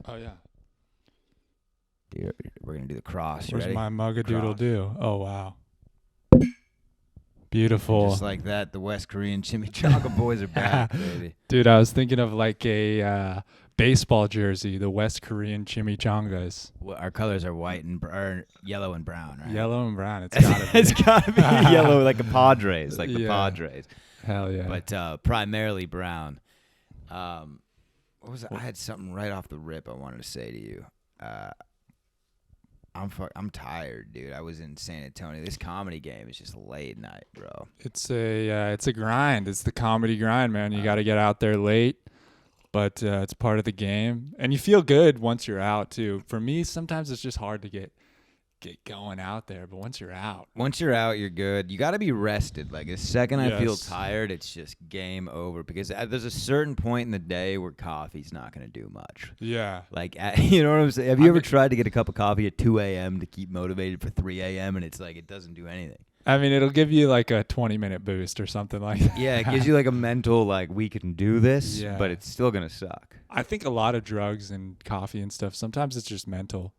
Oh, yeah. Dude, we're going to do the cross. You Where's ready? my mug-a-doodle Cross. do? Oh, wow. Beautiful. Just like that, the West Korean chimichanga boys are back, baby. Dude, I was thinking of like a baseball jersey, the West Korean chimichangas. Well, our colors are white and yellow and brown, right? Yellow and brown. It's gotta be. It's got to be yellow like a Padres, like the Yeah. Padres. Hell yeah. But primarily brown. What was it? I had something right off the rip I wanted to say to you. I'm tired, dude. I was in San Antonio. This comedy game is just late night, bro. It's a grind. It's the comedy grind, man. You got to get out there late, but it's part of the game, and you feel good once you're out too. For me, sometimes it's just hard to get going out there, but once you're out, you're good. You got to be rested. Like the second I feel Yes. tired, it's just game over because there's a certain point in the day where coffee's not going to do much. yeah. Like, you know what I'm saying? Have you ever tried to get a cup of coffee at 2 a.m. to keep motivated for 3 a.m. and it's like it doesn't do anything? I mean, it'll give you like a 20-minute boost or something like that. Yeah, it gives you like a mental like we can do this, Yeah. but it's still going to suck. I think a lot of drugs and coffee and stuff, sometimes it's just mental.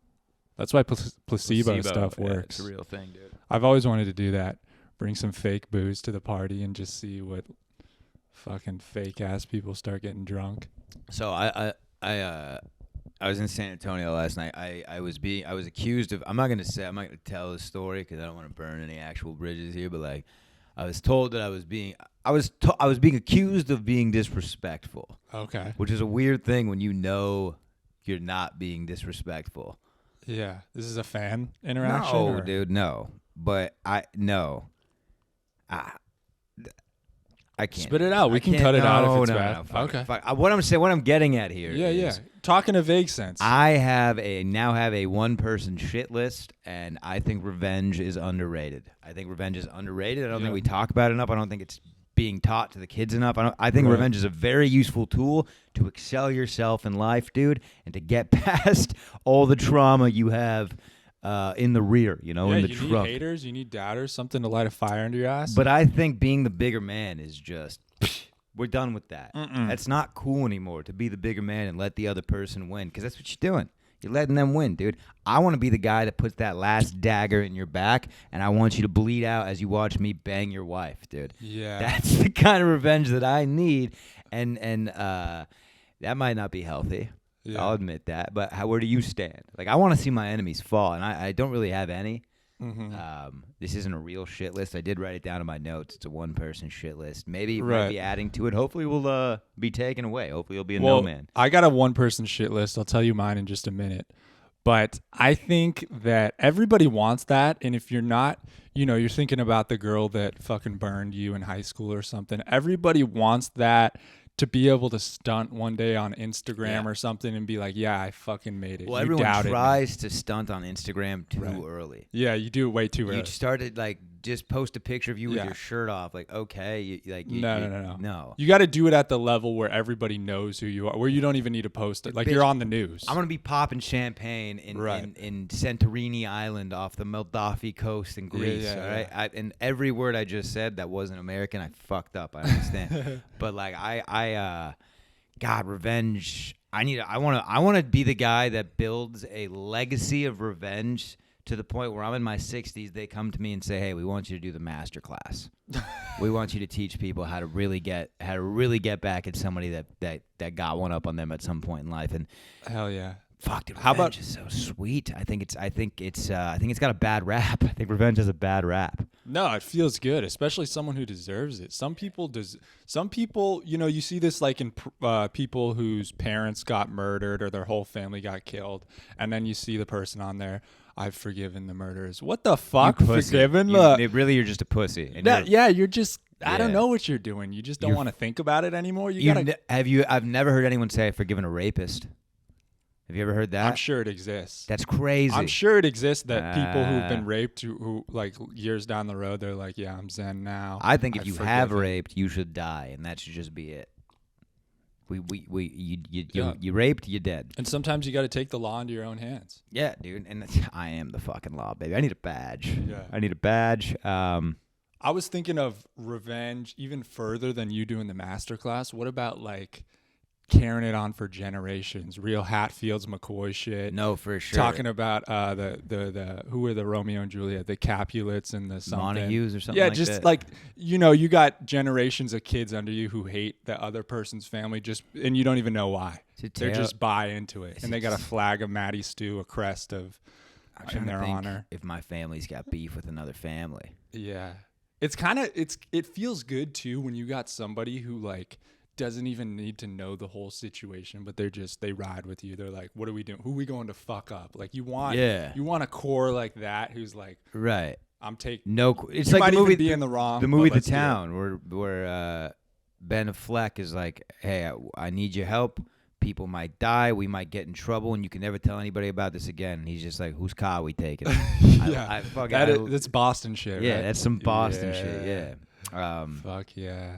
That's why placebo stuff yeah, works. it's a real thing, dude. I've always wanted to do that. Bring some fake booze to the party and just see what fucking fake ass people start getting drunk. So I was in San Antonio last night. I was accused of. I'm not gonna tell the story because I don't want to burn any actual bridges here. But like, I was told that I was being accused of being disrespectful. Okay. Which is a weird thing when you know you're not being disrespectful. Yeah. This is a fan interaction? No, or? dude, no. But I can't. Spit it out. We can cut it out if it's bad. No, fuck it, Okay. fuck it. What I'm getting at here is Talk in a vague sense. I now have a one-person shit list, and I think revenge is underrated. I don't think we talk about it enough. I don't think it's being taught to the kids enough. I think revenge is a very useful tool to excel yourself in life, dude, and to get past all the trauma you have in the rear, in the you trunk. need haters, you need doubters, something to light a fire under your ass. But I think being the bigger man is just, we're done with that. Mm-mm. That's not cool anymore to be the bigger man and let the other person win, because that's what you're doing. You're letting them win, dude. I want to be the guy that puts that last dagger in your back, and I want you to bleed out as you watch me bang your wife, dude. Yeah. That's the kind of revenge that I need, and that might not be healthy. Yeah. I'll admit that. But where do you stand? Like, I want to see my enemies fall, and I don't really have any. Mm-hmm. This isn't a real shit list. I did write it down in my notes. It's a one-person shit list. Maybe Right. be adding to it. Hopefully, we'll be taken away. Hopefully, you'll be a Well, no man. I got a one-person shit list. I'll tell you mine in just a minute. But I think that everybody wants that. And if you're not, you're thinking about the girl that fucking burned you in high school or something. Everybody wants that to be able to stunt one day on Instagram or something and be like, yeah, I fucking made it. Well, You everyone doubted me. tries to stunt on Instagram too Right. early. Yeah, you do it way too early. You started like just post a picture of you with Yeah. your shirt off. Like, okay, No. You got to do it at the level where everybody knows who you are, where you don't even need to post it. Like, Bitch, you're on the news. I'm gonna be popping champagne in Santorini Island off the Moldavi coast in Greece. yeah, all right, and every word I just said that wasn't American, I fucked up. I understand, but like God, revenge. I want to be the guy that builds a legacy of revenge to the point where I'm in my 60s. They come to me and say, "Hey, we want you to do the master class. We want you to teach people how to really get back at somebody that got one up on them at some point in life." And Hell yeah. fuck, dude, How about- revenge is so sweet. I think it's got a bad rap. I think revenge has a bad rap. No, it feels good, especially someone who deserves it. Some people, you see this like in people whose parents got murdered or their whole family got killed, and then you see the person on there, I've forgiven the murderers. What the fuck? You pussy. Forgiven? You're just a pussy. And You're just, I don't Yeah. know what you're doing. You just don't want to think about it anymore. I've never heard anyone say I've forgiven a rapist. Have you ever heard that? I'm sure it exists. That's crazy. I'm sure it exists that people who've been raped who like years down the road, they're like, yeah, I'm zen now. I think if I've you have forgiven. raped, you should die, and that should just be it. You raped, you're dead. And sometimes you got to take the law into your own hands. Yeah, dude, and I am the fucking law, baby. I need a badge. Yeah. I need a badge. I was thinking of revenge even further than you doing the master class. What about like carrying it on for generations. Real Hatfields, McCoy shit. No, for sure. Talking about the who were the Romeo and Juliet, the Capulets and the something. Montagues or something yeah, like just that. like, you got generations of kids under you who hate the other person's family and you don't even know why. They just buy into it. And they got a flag of Matty Stu, a crest of in their honor. If my family's got beef with another family. Yeah. It feels good too when you got somebody who like doesn't even need to know the whole situation, but they ride with you. They're like, what are we doing? Who are we going to fuck up? Like you want a core like that who's like, right. I'm taking It's you like might the movie even be in the wrong. The movie The Town where Ben Affleck is like, hey, I need your help. People might die. We might get in trouble, and you can never tell anybody about this again. And he's just like, whose car are we taking? Yeah, that's Boston shit. Yeah, right? that's some Boston shit. Yeah. Fuck yeah.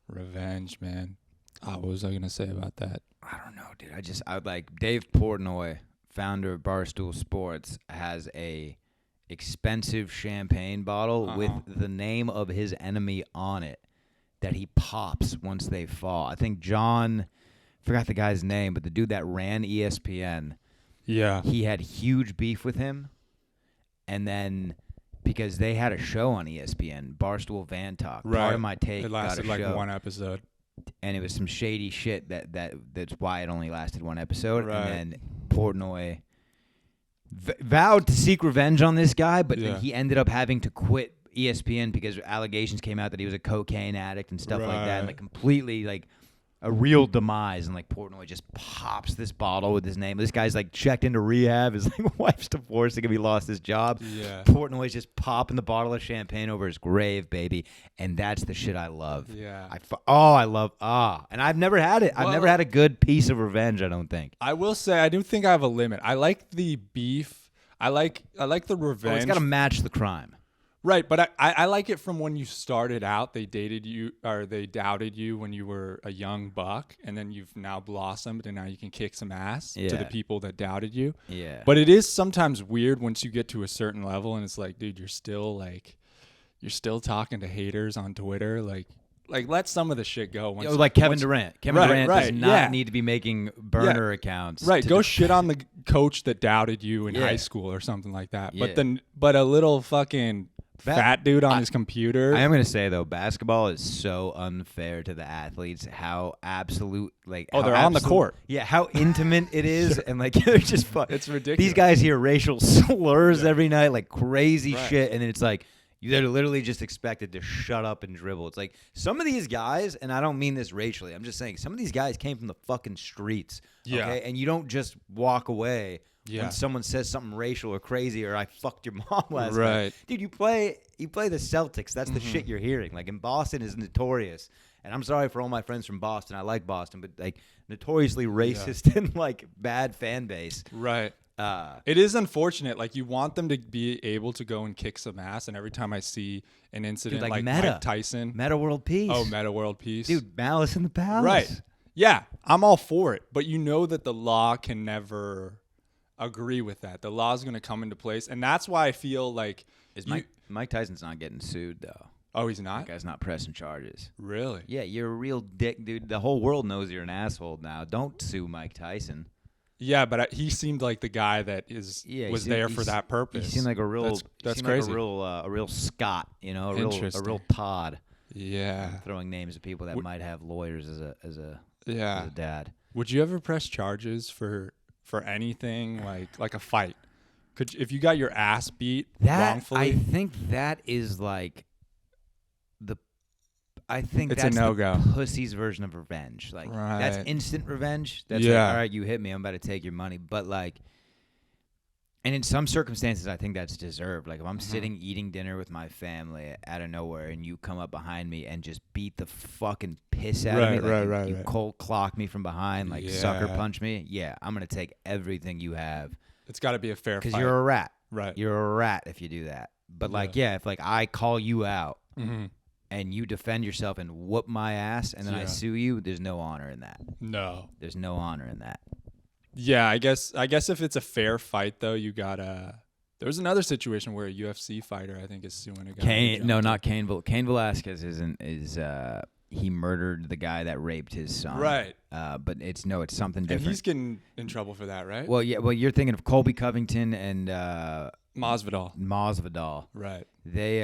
Revenge, man. What was I gonna say about that? I don't know, dude. I would like Dave Portnoy, founder of Barstool Sports, has a expensive champagne bottle with the name of his enemy on it that he pops once they fall. I think John, forgot the guy's name, but the dude that ran ESPN. Yeah. He had huge beef with him, and then because they had a show on ESPN, Barstool Van Talk. Right. Part of my take it lasted got a like show, one episode. and it was some shady shit that's why it only lasted one episode. Right. And then Portnoy vowed to seek revenge on this guy, but then he ended up having to quit ESPN because allegations came out that he was a cocaine addict and stuff like that, and like completely like a real demise. And like Portnoy just pops this bottle with his name. This guy's like checked into rehab. His like wife's divorced because he lost his job. Yeah. Portnoy's just popping the bottle of champagne over his grave, baby. And that's the shit I love. Yeah. And I've never had it. I've never had a good piece of revenge, I don't think. I will say I do think I have a limit. I like the beef. I like the revenge. Oh, it's got to match the crime. Right, but I like it from when you started out. They dated you, or they doubted you when you were a young buck, and then you've now blossomed, and now you can kick some ass to the people that doubted you. Yeah. But it is sometimes weird once you get to a certain level, and it's like, dude, you're still talking to haters on Twitter, like let some of the shit go. Like Kevin Durant. Kevin Durant does not need to be making burner accounts. Right, go shit on the coach that doubted you in high school or something like that. Yeah. But a little fucking fat dude on his computer. I am going to say, though, basketball is so unfair to the athletes. How absolute, like... they're on the court. Yeah, how intimate it is. And, like, they're just fun. It's ridiculous. These guys hear racial slurs every night, like crazy shit. And then it's like, they're literally just expected to shut up and dribble. It's like, some of these guys, and I don't mean this racially, I'm just saying, some of these guys came from the fucking streets. Yeah. Okay? And you don't just walk away when someone says something racial or crazy, or I fucked your mom last night. Dude, you play the Celtics. That's the shit you're hearing. Like, in Boston is notorious. And I'm sorry for all my friends from Boston. I like Boston, but like notoriously racist and like bad fan base. Right. It is unfortunate. Like, you want them to be able to go and kick some ass. And every time I see an incident like Mike Tyson. Meta World Peace. Oh, Meta World Peace. Dude, Malice in the Palace. Right. Yeah, I'm all for it. But you know that the law can never agree with that. The law is going to come into place. And that's why I feel like... Mike Tyson's not getting sued, though. Oh, he's not? That guy's not pressing charges. Really? Yeah, you're a real dick, dude. The whole world knows you're an asshole now. Don't sue Mike Tyson. Yeah, but he seemed like the guy that was there for that purpose. He seemed like a real... That's crazy. Like a real Scott, you know? A real Todd. Yeah. Throwing names of people that might have lawyers as a dad. Would you ever press charges for anything like a fight? If you got your ass beat wrongfully? I think that is like it's a no-go. The pussy's version of revenge. Like that's instant revenge. That's like, all right, you hit me, I'm about to take your money. But like, and in some circumstances, I think that's deserved. Like if I'm sitting eating dinner with my family out of nowhere, and you come up behind me and just beat the fucking piss out of me, like you cold clock me from behind, like sucker punch me. Yeah, I'm gonna take everything you have. It's got to be a fair fight. Because you're a rat. Right. You're a rat if you do that. But like, if like I call you out. And you defend yourself and whoop my ass, and then I sue you, there's no honor in that. No. There's no honor in that. Yeah, I guess if it's a fair fight, though, you gotta... There was another situation where a UFC fighter, I think, is suing a guy. Not Cain. Cain Velasquez he murdered the guy that raped his son. Right. But it's something different. And he's getting in trouble for that, right? Well, yeah. Well, you're thinking of Colby Covington and Masvidal. Right. They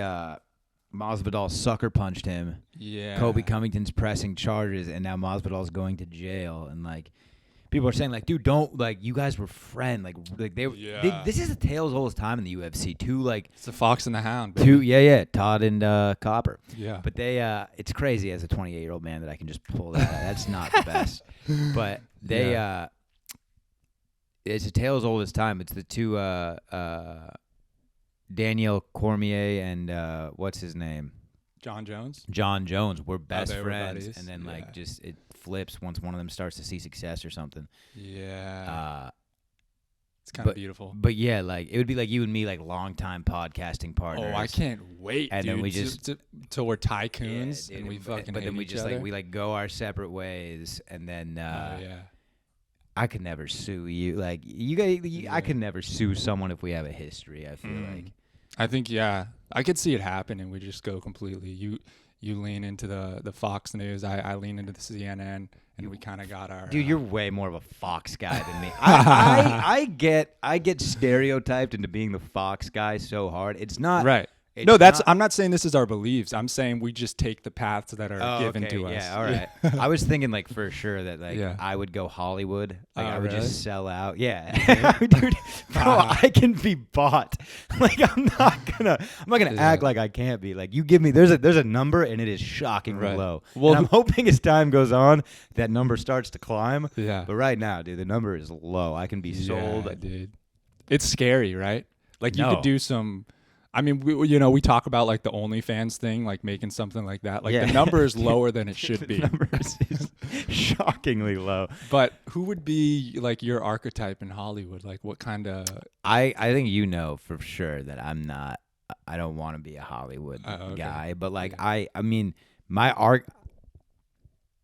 Masvidal sucker punched him. Yeah. Colby Covington's pressing charges, and now Masvidal's going to jail. And like, people are saying like, dude, don't like. You guys were friends. Like this is a tale as old as time in the UFC. It's a fox and the hound. Baby. Todd and Copper. Yeah. But they, it's crazy as a 28-year-old man that I can just pull that out. That's not the best. But they, it's a tale as old as time. It's the two, Daniel Cormier and what's his name? John Jones. John Jones. We're best friends, buddies. and then like just it flips once one of them starts to see success or something. Yeah. It's kind of beautiful. But yeah, like it would be like you and me, like longtime podcasting partners. Oh, I can't wait, and dude. Then we just till we're tycoons and we fucking. But then we just other. like we like go our separate ways, and then yeah. I could never sue you. Like you guys, I could never sue someone if we have a history. I feel like. I think I could see it happen, and we just go completely. You lean into the Fox News, I lean into the CNN, and we kind of got our. Dude, you're way more of a Fox guy than me. I get stereotyped into being the Fox guy so hard. It's not right. No, I'm not saying this is our beliefs. I'm saying we just take the paths that are given to us. Yeah, all right. I was thinking like for sure that like I would go Hollywood. Like I would just sell out. Yeah. Dude, bro, I can be bought. Like I'm not gonna act like I can't be. Like you give me there's a number and it is shockingly low. Well, and I'm hoping as time goes on that number starts to climb. Yeah. But right now, dude, the number is low. I can be sold. Yeah, dude. It's scary, right? Like you could do some. I mean, we talk about like the OnlyFans thing, like making something like that. Like the number is lower than it should be. The number is shockingly low. But who would be like your archetype in Hollywood? Like what kind of? I think you know for sure that I'm not. I don't want to be a Hollywood guy. But like I mean, my art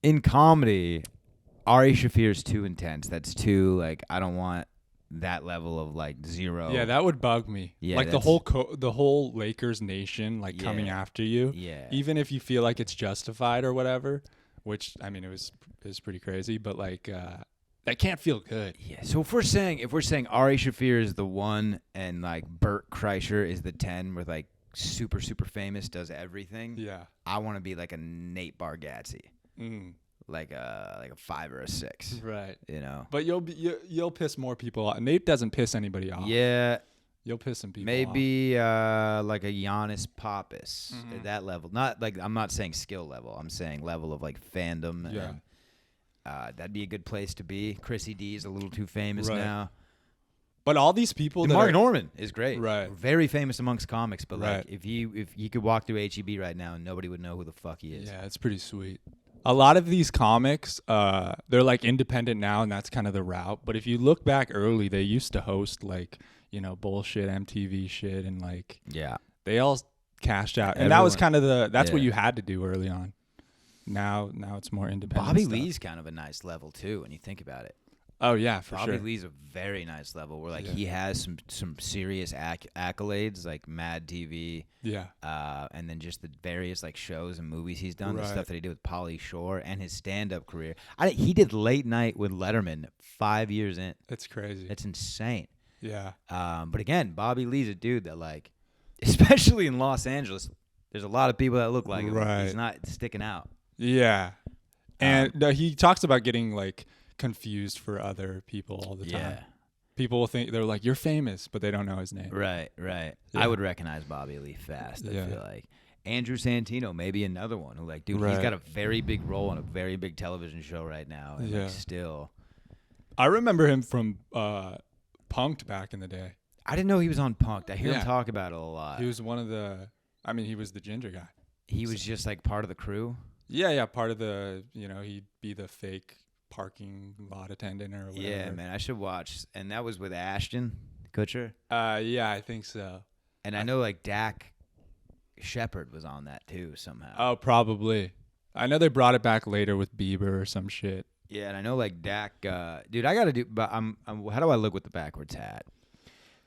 in comedy, Ari Shaffir's too intense. That's too like I don't want. That level of like zero. Yeah, that would bug me. Yeah, like the whole Lakers nation like coming after you. Yeah. Even if you feel like it's justified or whatever, which I mean it was pretty crazy, but like that can't feel good. Yeah. So if we're saying Ari Shaffir is the 1 and like Bert Kreischer is the 10, where like super famous, does everything. Yeah. I want to be like a Nate Bargatze. Like a 5 or a 6, right? You know, but you'll piss more people off. Nate doesn't piss anybody off. Yeah, you'll piss some people. Maybe like a Giannis Pappas at that level. Not like I'm not saying skill level. I'm saying level of like fandom. Yeah, and, that'd be a good place to be. Chrissy D is a little too famous now. But all these people, Mark Norman is great. Right, very famous amongst comics. But like if you could walk through HEB right now and nobody would know who the fuck he is. Yeah, it's pretty sweet. A lot of these comics, they're like independent now, and that's kind of the route. But if you look back early, they used to host like, bullshit MTV shit, and like, they all cashed out, and that was kind of that's what you had to do early on. Now it's more independent. Bobby stuff. Lee's kind of a nice level too, when you think about it. Oh yeah, for Bobby sure. Lee's a very nice level where like he has some serious accolades like Mad TV, and then just the various like shows and movies he's done, the stuff that he did with Pauly Shore, and his stand-up career. He did Late Night with Letterman 5 years in. That's crazy. It's insane. Yeah. But again, Bobby Lee's a dude that like, especially in Los Angeles, there's a lot of people that look like him. He's not sticking out. Yeah, and he talks about getting like confused for other people all the time. Yeah. People will think they're like, you're famous, but they don't know his name. Right. Yeah. I would recognize Bobby Lee fast. I feel like Andrew Santino, maybe another one who like, dude, he's got a very big role on a very big television show right now. And like, still. I remember him from Punk'd back in the day. I didn't know he was on Punk'd. I hear him talk about it a lot. He was he was the ginger guy. He was just like part of the crew? Yeah, part of the, he'd be the fake parking lot attendant or whatever. Yeah, man, I should watch. And that was with Ashton Kutcher? Yeah, I think so. And I know like Dak Shepard was on that too somehow. Oh, probably. I know they brought it back later with Bieber or some shit. Yeah, and I know like Dak, dude, I got to do, but how do I look with the backwards hat?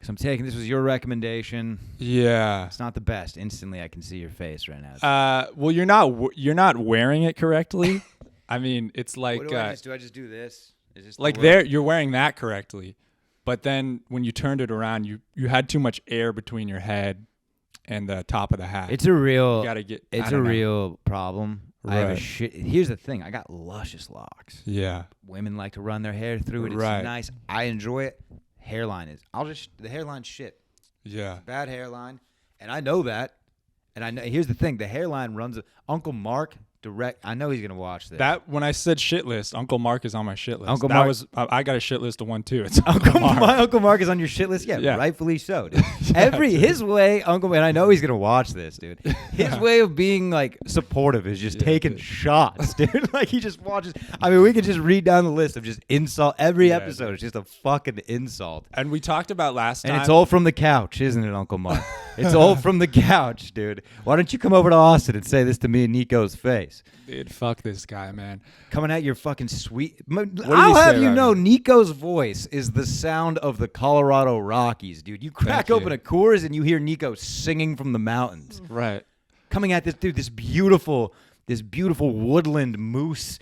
Because I'm taking this was your recommendation. Yeah. It's not the best. Instantly, I can see your face right now. Well, you're not wearing it correctly. I mean, it's like What do I just do? I just do this? Is this like you're wearing that correctly, but then when you turned it around, you had too much air between your head and the top of the hat. It's a real. You gotta get. It's a real problem. Right. I have a shit. Here's the thing. I got luscious locks. Yeah. Women like to run their hair through it. It's nice. I enjoy it. Hairline is. The hairline's shit. Yeah. Bad hairline, and I know that. And I know. Here's the thing. The hairline runs. Uncle Mark. I know he's gonna watch this. That when I said shit list, Uncle Mark is on my shit list. Uncle that Mark, was I got a shit list of one too. It's Uncle Mark is on your shit list. Yeah. Rightfully so, dude. His way, Uncle, and I know he's gonna watch this, dude. His way of being like supportive is just taking shots, dude. Like he just watches. I mean, we could just read down the list of just insult. Every episode is just a fucking insult. And we talked about last time. And it's all from the couch, isn't it, Uncle Mark? It's all from the couch, dude. Why don't you come over to Austin and say this to me and Niko's face? Dude, fuck this guy, man. Coming at your fucking sweet. I'll have you know, Niko's voice is the sound of the Colorado Rockies, dude. You crack open a Coors and you hear Niko singing from the mountains. Right. Coming at this dude, this beautiful woodland moose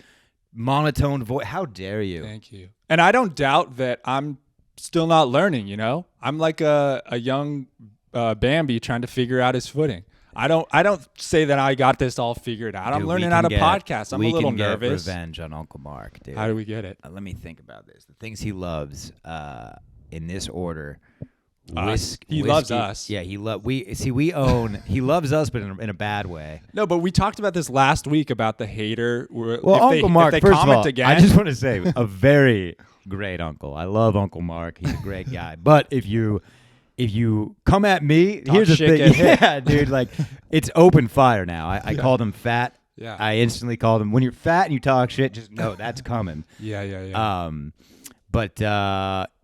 monotone voice. How dare you? Thank you. And I don't doubt that I'm still not learning, you know? I'm like a young Bambi trying to figure out his footing. I don't say that I got this all figured out. Dude, I'm learning how to podcast. I'm a little nervous. We can get revenge on Uncle Mark, dude. How do we get it? Let me think about this. The things he loves in this order. He loves us. Yeah, he loves us, but in a bad way. No, but we talked about this last week about the hater. Well, Uncle Mark, if they first comment of all, again, I just want to say a very great uncle. I love Uncle Mark. He's a great guy. But if you come at me, here's the thing. Yeah, dude, like it's open fire now. I called him fat. Yeah. I instantly called him. When you're fat and you talk shit, just know that's coming. Yeah.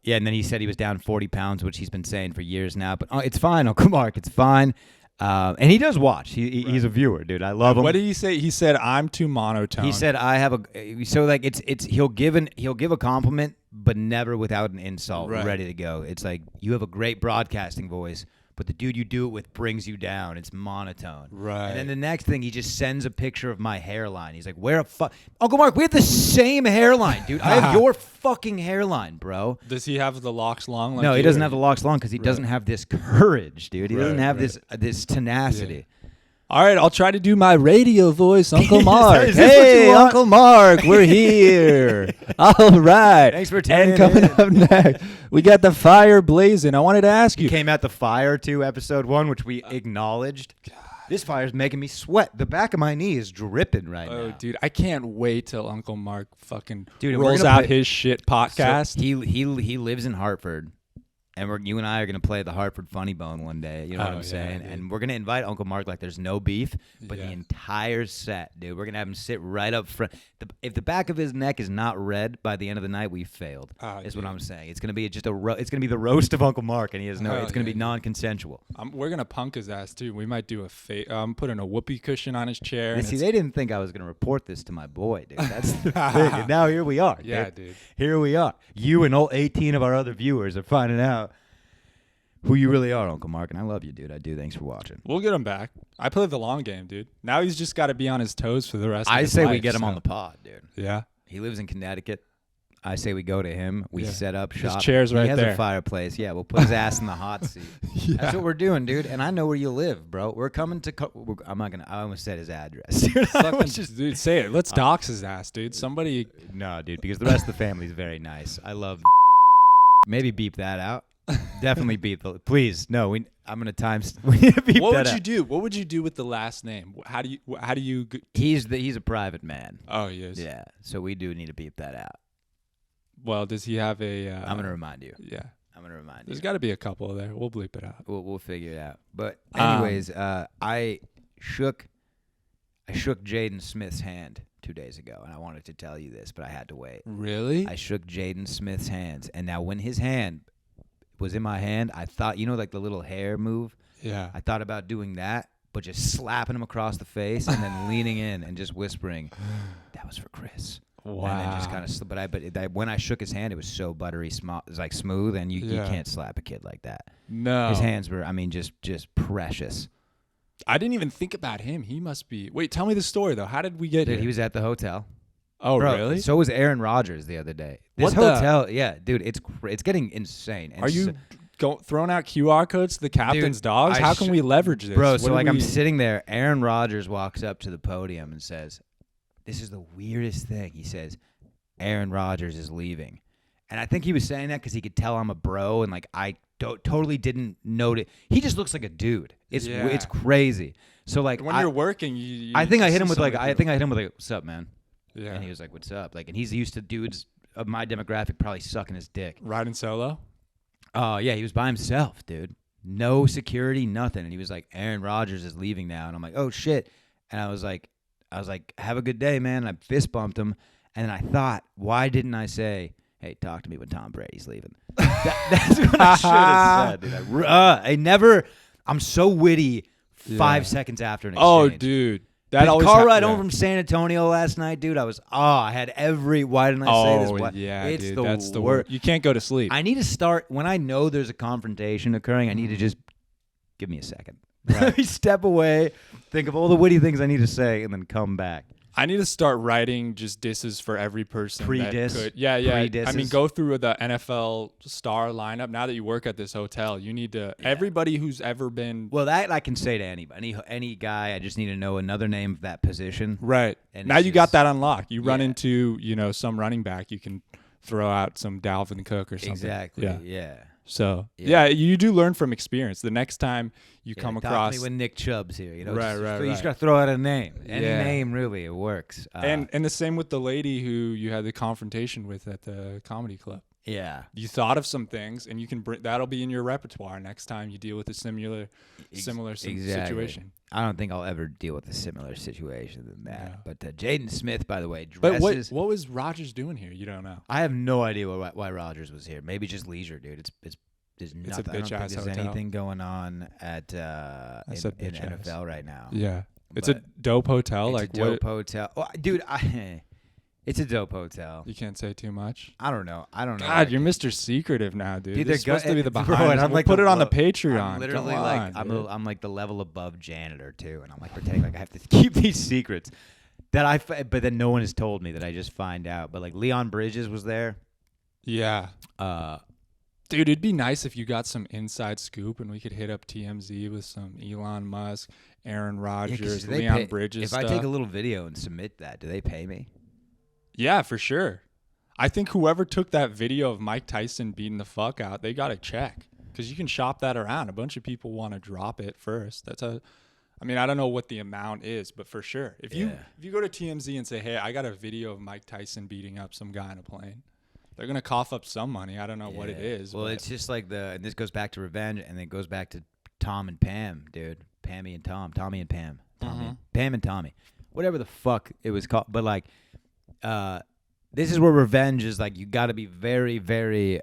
Yeah, and then he said he was down 40 pounds, which he's been saying for years now. But it's fine, Uncle Mark. It's fine. And he does watch. He's a viewer, dude. I love him. What did he say? He said I'm too monotone. He said I have a so like it's he'll give a compliment, but never without an insult. Right. Ready to go. It's like you have a great broadcasting voice, but the dude you do it with brings you down. It's monotone. Right. And then the next thing, he just sends a picture of my hairline. He's like, "Where a fuck, Uncle Mark? We have the same hairline, dude. I have your fucking hairline, bro." Does he have the locks long? Like no, he you, doesn't have the locks long because he doesn't have this courage, dude. He doesn't have this tenacity. Yeah. All right, I'll try to do my radio voice, Uncle Mark. Is this what you want? Uncle Mark, we're here. All right. Thanks for tuning And coming up next, we got the fire blazing. I wanted to ask you. Came at the fire too, episode 1, which we acknowledged. This fire's making me sweat. The back of my knee is dripping right now. Oh, dude, I can't wait till Uncle Mark fucking we're rolls gonna out play- his shit podcast. So he lives in Hartford. And you and I are going to play the Hartford Funny Bone one day. You know what I'm saying? Dude. And we're going to invite Uncle Mark like there's no beef, but the Yeah. entire set, dude. We're going to have him sit right up front. If the back of his neck is not red by the end of the night, we failed. Is what I'm saying. It's going to be just it's going to be the roast of Uncle Mark, and he has no. It's going to be non-consensual. We're gonna punk his ass too. We might do I'm putting a whoopee cushion on his chair. And See, they didn't think I was going to report this to my boy, dude. That's the thing. And now here we are. Yeah, dude. Here we are. You and all 18 of our other viewers are finding out who you really are, Uncle Mark, and I love you, dude. I do. Thanks for watching. We'll get him back. I play the long game, dude. Now he's just got to be on his toes for the rest of I his say life. we get him on the pod, dude. Yeah. He lives in Connecticut. I say we go to him. We set up shop. His chair's right there. He has there. a fireplace. Yeah, we'll put his ass in the hot seat. Yeah. That's what we're doing, dude. And I know where you live, bro. We're coming to. I'm not gonna. I almost said his address. Dude. Dude, say it. Let's dox his ass, dude. Somebody. No, dude, because the rest of the family's very nice. I love. Maybe beep that out. Definitely beep the. Please, no. I'm gonna time. We need to beep What that would out. you do? What would you do with the last name? How do you? He's a private man. Oh, he is. Yeah, so we do need to beep that out. Well, does he have a? I'm gonna remind you. Yeah. I'm gonna remind you. There's got to be a couple there. We'll bleep it out. We'll figure it out. But anyways, I shook Jaden Smith's hand 2 days ago, and I wanted to tell you this, but I had to wait. Really? I shook Jaden Smith's hands, and now when his hand was in my hand, I thought, like the little hair move. Yeah. I thought about doing that, but just slapping him across the face and then leaning in and just whispering, "That was for Chris." Wow. And then just kind of, but when I shook his hand, it was so buttery, it was like smooth, and you can't slap a kid like that. No. His hands were, just precious. I didn't even think about him. He must be. Wait, tell me the story though. How did we get Dude, here? he was at the hotel. Oh, Bro, really? So was Aaron Rodgers the other day. This What the- hotel, yeah, dude, it's getting insane. And Are you throwing out QR codes to the captain's dogs? How can we leverage this? Bro, What so do like I'm we- sitting there, Aaron Rodgers walks up to the podium and says, "This is the weirdest thing." He says, "Aaron Rodgers is leaving." And I think he was saying that because he could tell I'm a bro, and like I totally didn't notice. He just looks like a dude. It's crazy. So like when you're working, you I think I hit see him with some like of the I think I hit him with like, "What's up, man?" Yeah. And he was like, "What's up?" Like, and he's used to dudes of my demographic probably sucking his dick. Riding solo? Oh yeah, he was by himself, dude. No security, nothing. And he was like, "Aaron Rodgers is leaving now." And I'm like, "Oh shit." And I was like, "Have a good day, man." And I fist bumped him. And then I thought, why didn't I say, "Hey, talk to me when Tom Brady's leaving"? That's what I should have said, dude. I never. I'm so witty 5 seconds after an exchange. Oh, dude. That The always car hap- ride yeah. home from San Antonio last night, dude. I had every. Why didn't I say this? Why? Yeah, it's dude. the That's the worst. word. You can't go to sleep. I need to start when I know there's a confrontation occurring. I need to just give me a second. Right. Let me step away, think of all the witty things I need to say, and then come back. I need to start writing just disses for every person. Pre-diss? That could, yeah. I Pre-disses? mean, go through the NFL star lineup. Now that you work at this hotel, you need to everybody who's ever been Well, that I can say to anybody, any guy. I just need to know another name of that position. right. And Now it's you got just- that unlocked. You run Yeah. into some running back, you can throw out some Dalvin Cook or something. Exactly. Yeah. Yeah. So Yeah. you do learn from experience. The next time you come Talk across to me when Nick Chubb's here. You know, Right, just, right, You right. just gotta throw out a name. Any Yeah. name, really, it works. and the same with the lady who you had the confrontation with at the comedy club. yeah. You thought of some things, and you can bring that'll be in your repertoire next time you deal with a similar situation. I don't think I'll ever deal with a similar situation than that. No. But Jaden Smith, by the way, But dresses. what was Rodgers doing here? You don't know. I have no idea why Rodgers was here. Maybe just leisure, dude. There's a nothing. I don't think bitch-ass there's hotel. anything going on at I in said bitch-ass. NFL right now. Yeah, it's a But dope hotel. It's Like a dope what? hotel. Well, dude, it's a dope hotel. You can't say too much. I don't know. God, you're Mr. Secretive now, dude. Dude, This is they're supposed to be the bro, behind. and I'm We'll like put the it on the lo- Patreon. I'm literally Come like on, I'm like the level above janitor too, and I'm like pretending like I have to keep these secrets but then no one has told me that I just find out. But like Leon Bridges was there. Yeah. Uh, Dude, it'd be nice if you got some inside scoop and we could hit up TMZ with some Elon Musk, Aaron Rodgers, Leon Bridges If stuff. I take a little video and submit that, do they pay me? Yeah, for sure. I think whoever took that video of Mike Tyson beating the fuck out, they got to check because you can shop that around. A bunch of people want to drop it first. I mean, I don't know what the amount is, but for sure, if you go to TMZ and say, "Hey, I got a video of Mike Tyson beating up some guy in a plane," they're gonna cough up some money. I don't know what it is. Well, but it's just like and this goes back to revenge, and then it goes back to Tom and Pam, dude. Pammy and Tom, Tommy and Pam, Pam and Tommy, whatever the fuck it was called. But like, this is where revenge is like you got to be very, very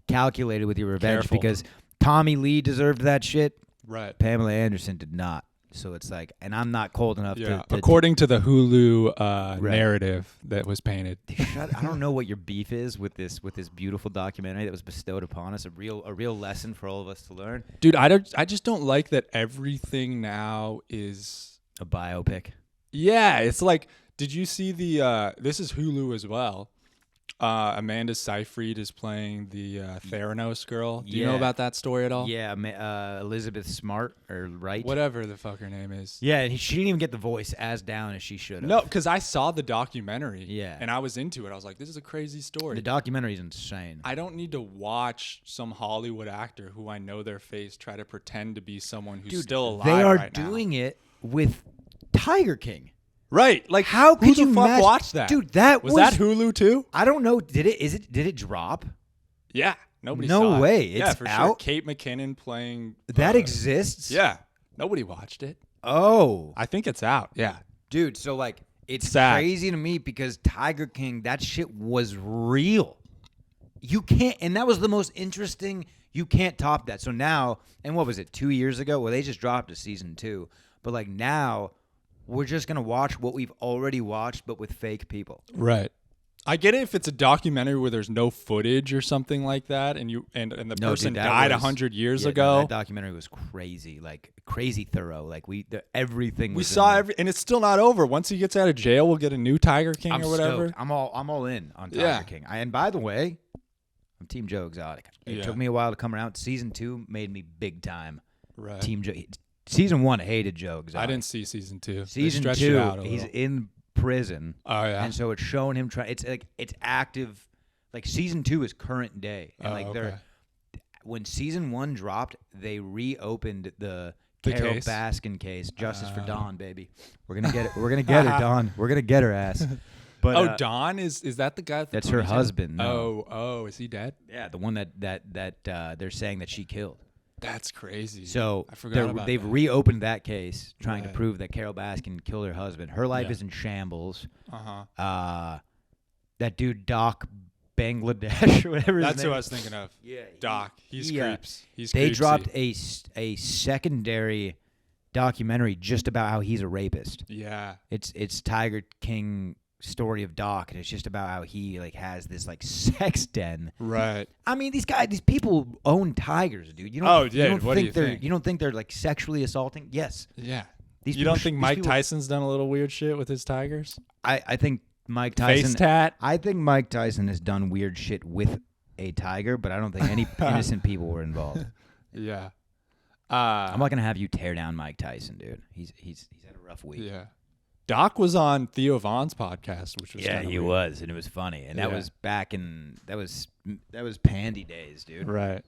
calculated with your revenge Careful. because Tommy Lee deserved that shit. right. Pamela Anderson did not. So it's like, and I'm not cold enough Yeah, to according to the Hulu narrative that was painted. I don't know what your beef is with this beautiful documentary that was bestowed upon us. A real lesson for all of us to learn. Dude, I just don't like that everything now is A biopic. Yeah, it's like, did you see this is Hulu as well. Amanda Seyfried is playing the Theranos girl. Do you know Yeah. about that story at all? Yeah, Elizabeth Smart or Wright. Whatever the fuck her name is. Yeah, and she didn't even get the voice as down as she should have. No, because I saw the documentary. Yeah. And I was into it. I was like, this is a crazy story. The documentary is insane. I don't need to watch some Hollywood actor who I know their face try to pretend to be someone who's still alive. They are right doing it with Tiger King. Right. Like, How who could the you fuck imagine- watch that? Dude, that was that Hulu too? I don't know. Did it drop? Yeah. Nobody No saw it. way. Yeah, It's for sure. out? Kate McKinnon playing. That exists? Yeah. Nobody watched it. Oh. I think it's out. Yeah. Dude, so like it's Sad. crazy to me because Tiger King, that shit was real. You can't, and that was the most interesting. You can't top that. So now, and what was it, 2 years ago? Well, they just dropped a season 2, but like now, we're just gonna watch what we've already watched, but with fake people. Right. I get it if it's a documentary where there's no footage or something like that, and the person died 100 years ago. No, that documentary was crazy, like crazy thorough. Like everything. We saw and it's still not over. Once he gets out of jail, we'll get a new Tiger King or whatever. Stoked. I'm all in on Tiger King. And by the way, I'm Team Joe Exotic. It took me a while to come around. Season 2 made me big time. Right. Team Joe. Season 1 hated Joe Exotic. I didn't see season 2. Season 2, he's in prison. Oh yeah. And so it's showing him try. It's like it's active. Like season 2 is current day, and they're when season 1 dropped, they reopened the Carol case? Baskin case. Justice for Dawn, baby. We're gonna get it. We're gonna get her, Dawn. We're gonna get her ass. But Dawn is that the guy? With the that's her husband. No. Oh, is he dead? Yeah, the one that they're saying that she killed. That's crazy. So I forgot about they've that. reopened that case, trying to prove that Carol Baskin killed her husband. Her life is in shambles. That dude Doc Bangladesh or whatever. That's who I was thinking of. Yeah, Doc. He's creeps. He's they creepsy. dropped a secondary documentary just about how he's a rapist. Yeah. It's Tiger King story of Doc, and it's just about how he like has this like sex den. Right. I mean, these people own tigers, dude. You don't, what do you they're think? you don't think they're like sexually assaulting? Yes. Yeah. These you don't think these Mike people- Tyson's done a little weird shit with his tigers? I think Mike Tyson. Face tat. I think Mike Tyson has done weird shit with a tiger, but I don't think any innocent people were involved. Yeah. I'm not gonna have you tear down Mike Tyson, dude. He's had a rough week. Yeah. Doc was on Theo Vaughn's podcast, which was he weird. was, and it was funny, and that was back in that was Pandy days, dude. Right.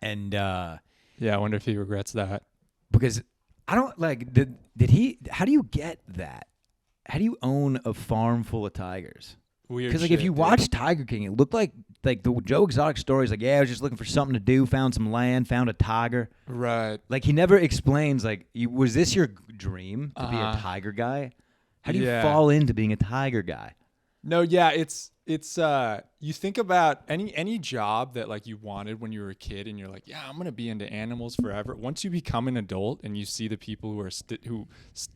And I wonder if he regrets that. because I don't like did he? How do you get that? How do you own a farm full of tigers? Weird. Because like if you watch Tiger King, it looked like the Joe Exotic story is like, I was just looking for something to do, found some land, found a tiger. Right. Like he never explains like, was this your dream to be a tiger guy? How do you fall into being a tiger guy? No, yeah, it's you think about any job that like you wanted when you were a kid, and you're like, yeah, I'm gonna be into animals forever. Once you become an adult and you see the people who are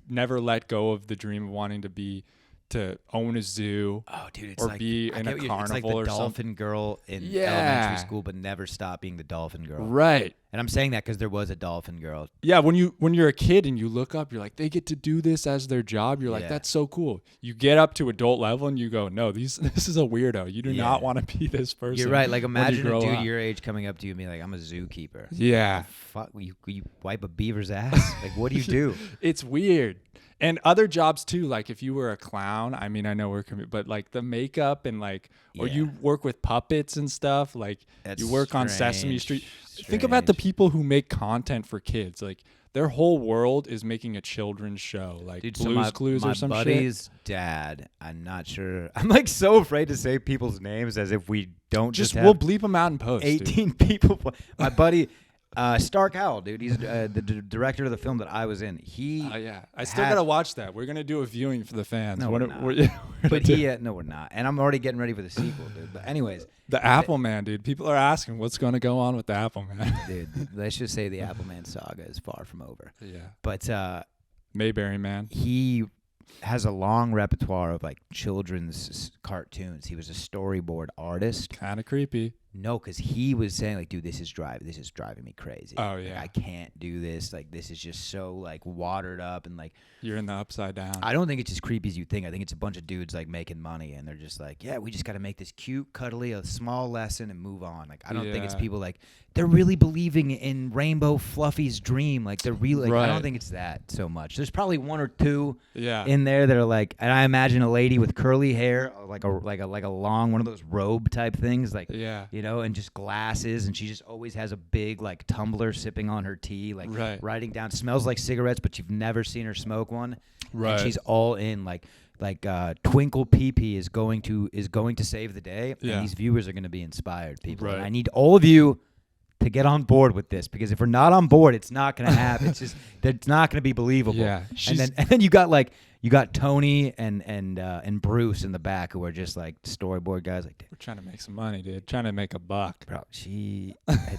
never let go of the dream of wanting to own a zoo, it's or like, be in a carnival it's like the or dolphin something. girl in elementary school, but never stop being the dolphin girl. Right. And I'm saying that because there was a dolphin girl. Yeah, when you're a kid and you look up, you're like, they get to do this as their job. You're like, that's so cool. You get up to adult level and you go, no, this is a weirdo. You do not want to be this person. You're right. Like imagine a dude up. your age coming up to you and being like, I'm a zookeeper. Yeah. Fuck, you wipe a beaver's ass? Like, what do you do? It's weird. And other jobs too, like if you were a clown, I mean, I know we're, but like the makeup and like, or you work with puppets and stuff, like you work on Sesame Street. Think about the people who make content for kids. Like their whole world is making a children's show, like Blue's Clues or some shit. My buddy's dad, I'm not sure. I'm like so afraid to say people's names as if we don't just have we'll bleep them out in post. 18 people. My buddy. Stark Howell, dude. He's the director of the film that I was in. I still gotta watch that. We're gonna do a viewing for the fans. No, we're not. No, we're not. And I'm already getting ready for the sequel, dude. But anyways, the Apple Man, dude. People are asking what's gonna go on with the Apple Man. Dude, let's just say the Apple Man saga is far from over. Yeah. But Mayberry Man. He has a long repertoire of like children's cartoons. He was a storyboard artist. Kind of creepy. No, because he was saying like, dude, this is driving me crazy. Oh yeah, like, I can't do this. Like this is just so like watered up and like you're in the upside down. I don't think it's as creepy as you think. I think it's a bunch of dudes like making money and they're just like, yeah, we just got to make this cute, cuddly, a small lesson and move on. Like I don't think it's people like they're really believing in Rainbow Fluffy's dream. Like they're really. Like, I don't think it's that so much. There's probably one or two in there that are like, and I imagine a lady with curly hair, like a long one of those robe type things, like you know, and just glasses, and she just always has a big like tumbler sipping on her tea, like writing down, smells like cigarettes, but you've never seen her smoke one. Right. And she's all in like Twinkle Pee Pee is going to save the day, and these viewers are going to be inspired, people. And I need all of you to get on board with this, because if we're not on board, it's not going to happen. It's not going to be believable. Yeah. And then you got Tony and Bruce in the back, who are just like storyboard guys. Like, we're trying to make some money, dude. Trying to make a buck. Bro, she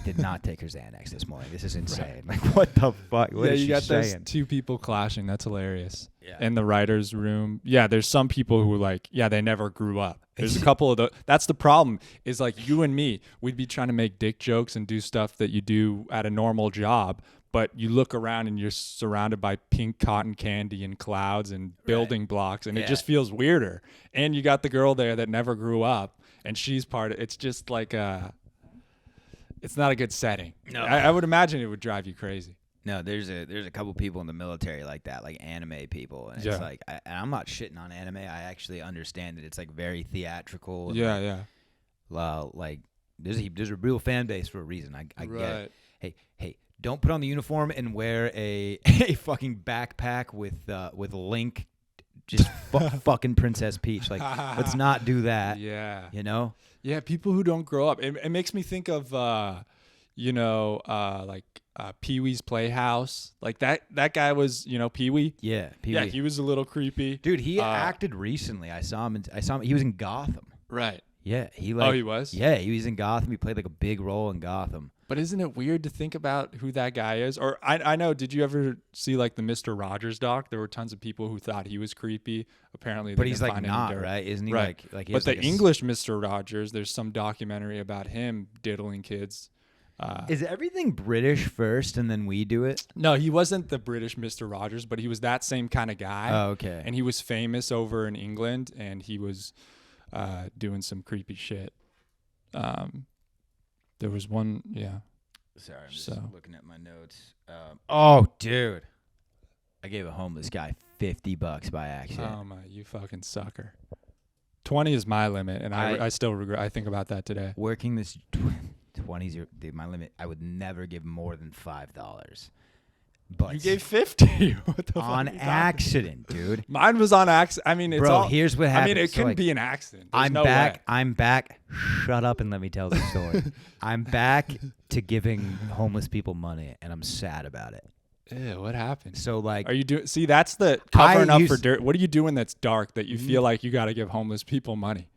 did not take her Xanax this morning. This is insane. Like, what the fuck? What is you she got saying? those two people clashing. That's hilarious. in the writer's room. Yeah, there's some people who like, yeah, they never grew up. There's a couple of that's the problem is like you and me, we'd be trying to make dick jokes and do stuff that you do at a normal job, but you look around and you're surrounded by pink cotton candy and clouds and building blocks, and it just feels weirder. And you got the girl there that never grew up, and she's part of it's just like it's not a good setting. No. I would imagine it would drive you crazy. No, there's a couple people in the military like that, like anime people, and it's like, and I'm not shitting on anime. I actually understand that it's like very theatrical. And like there's a real fan base for a reason. I get it. Hey, don't put on the uniform and wear a fucking backpack with Link, just fucking Princess Peach. Like, let's not do that. Yeah, you know. Yeah, people who don't grow up. It makes me think of like. Pee-wee's Playhouse, like that guy was, Pee-wee. Yeah, Pee-wee. Yeah, he was a little creepy, dude. He acted recently. I saw him. He was in Gotham. Right. Yeah, he was. Yeah, he was in Gotham. He played like a big role in Gotham. But isn't it weird to think about who that guy is? Or I know. Did you ever see like the Mr. Rogers doc? There were tons of people who thought he was creepy. Apparently, but he's like not right, isn't he? Right. Like but the English Mr. Rogers, there's some documentary about him diddling kids. Is everything British first and then we do it? No, he wasn't the British Mr. Rogers, but he was that same kind of guy. Oh, okay. And he was famous over in England, and he was doing some creepy shit. There was one, yeah. Sorry, I'm just looking at my notes. Dude. I gave a homeless guy $50 by accident. Oh, my, you fucking sucker. 20 is my limit, and I still regret. I think about that today. Working this... 20s, dude, my limit. I would never give more than $5. But you gave 50 what the on accident, dude. Mine was on accident. I mean, it's bro. Here's what happened. I mean, it couldn't be an accident. There's I'm no back. way. I'm back. Shut up and let me tell the story. I'm back to giving homeless people money, and I'm sad about it. Ew, what happened? So like, are you doing? See, that's the covering up for dirt. What are you doing that's dark that you feel like you got to give homeless people money?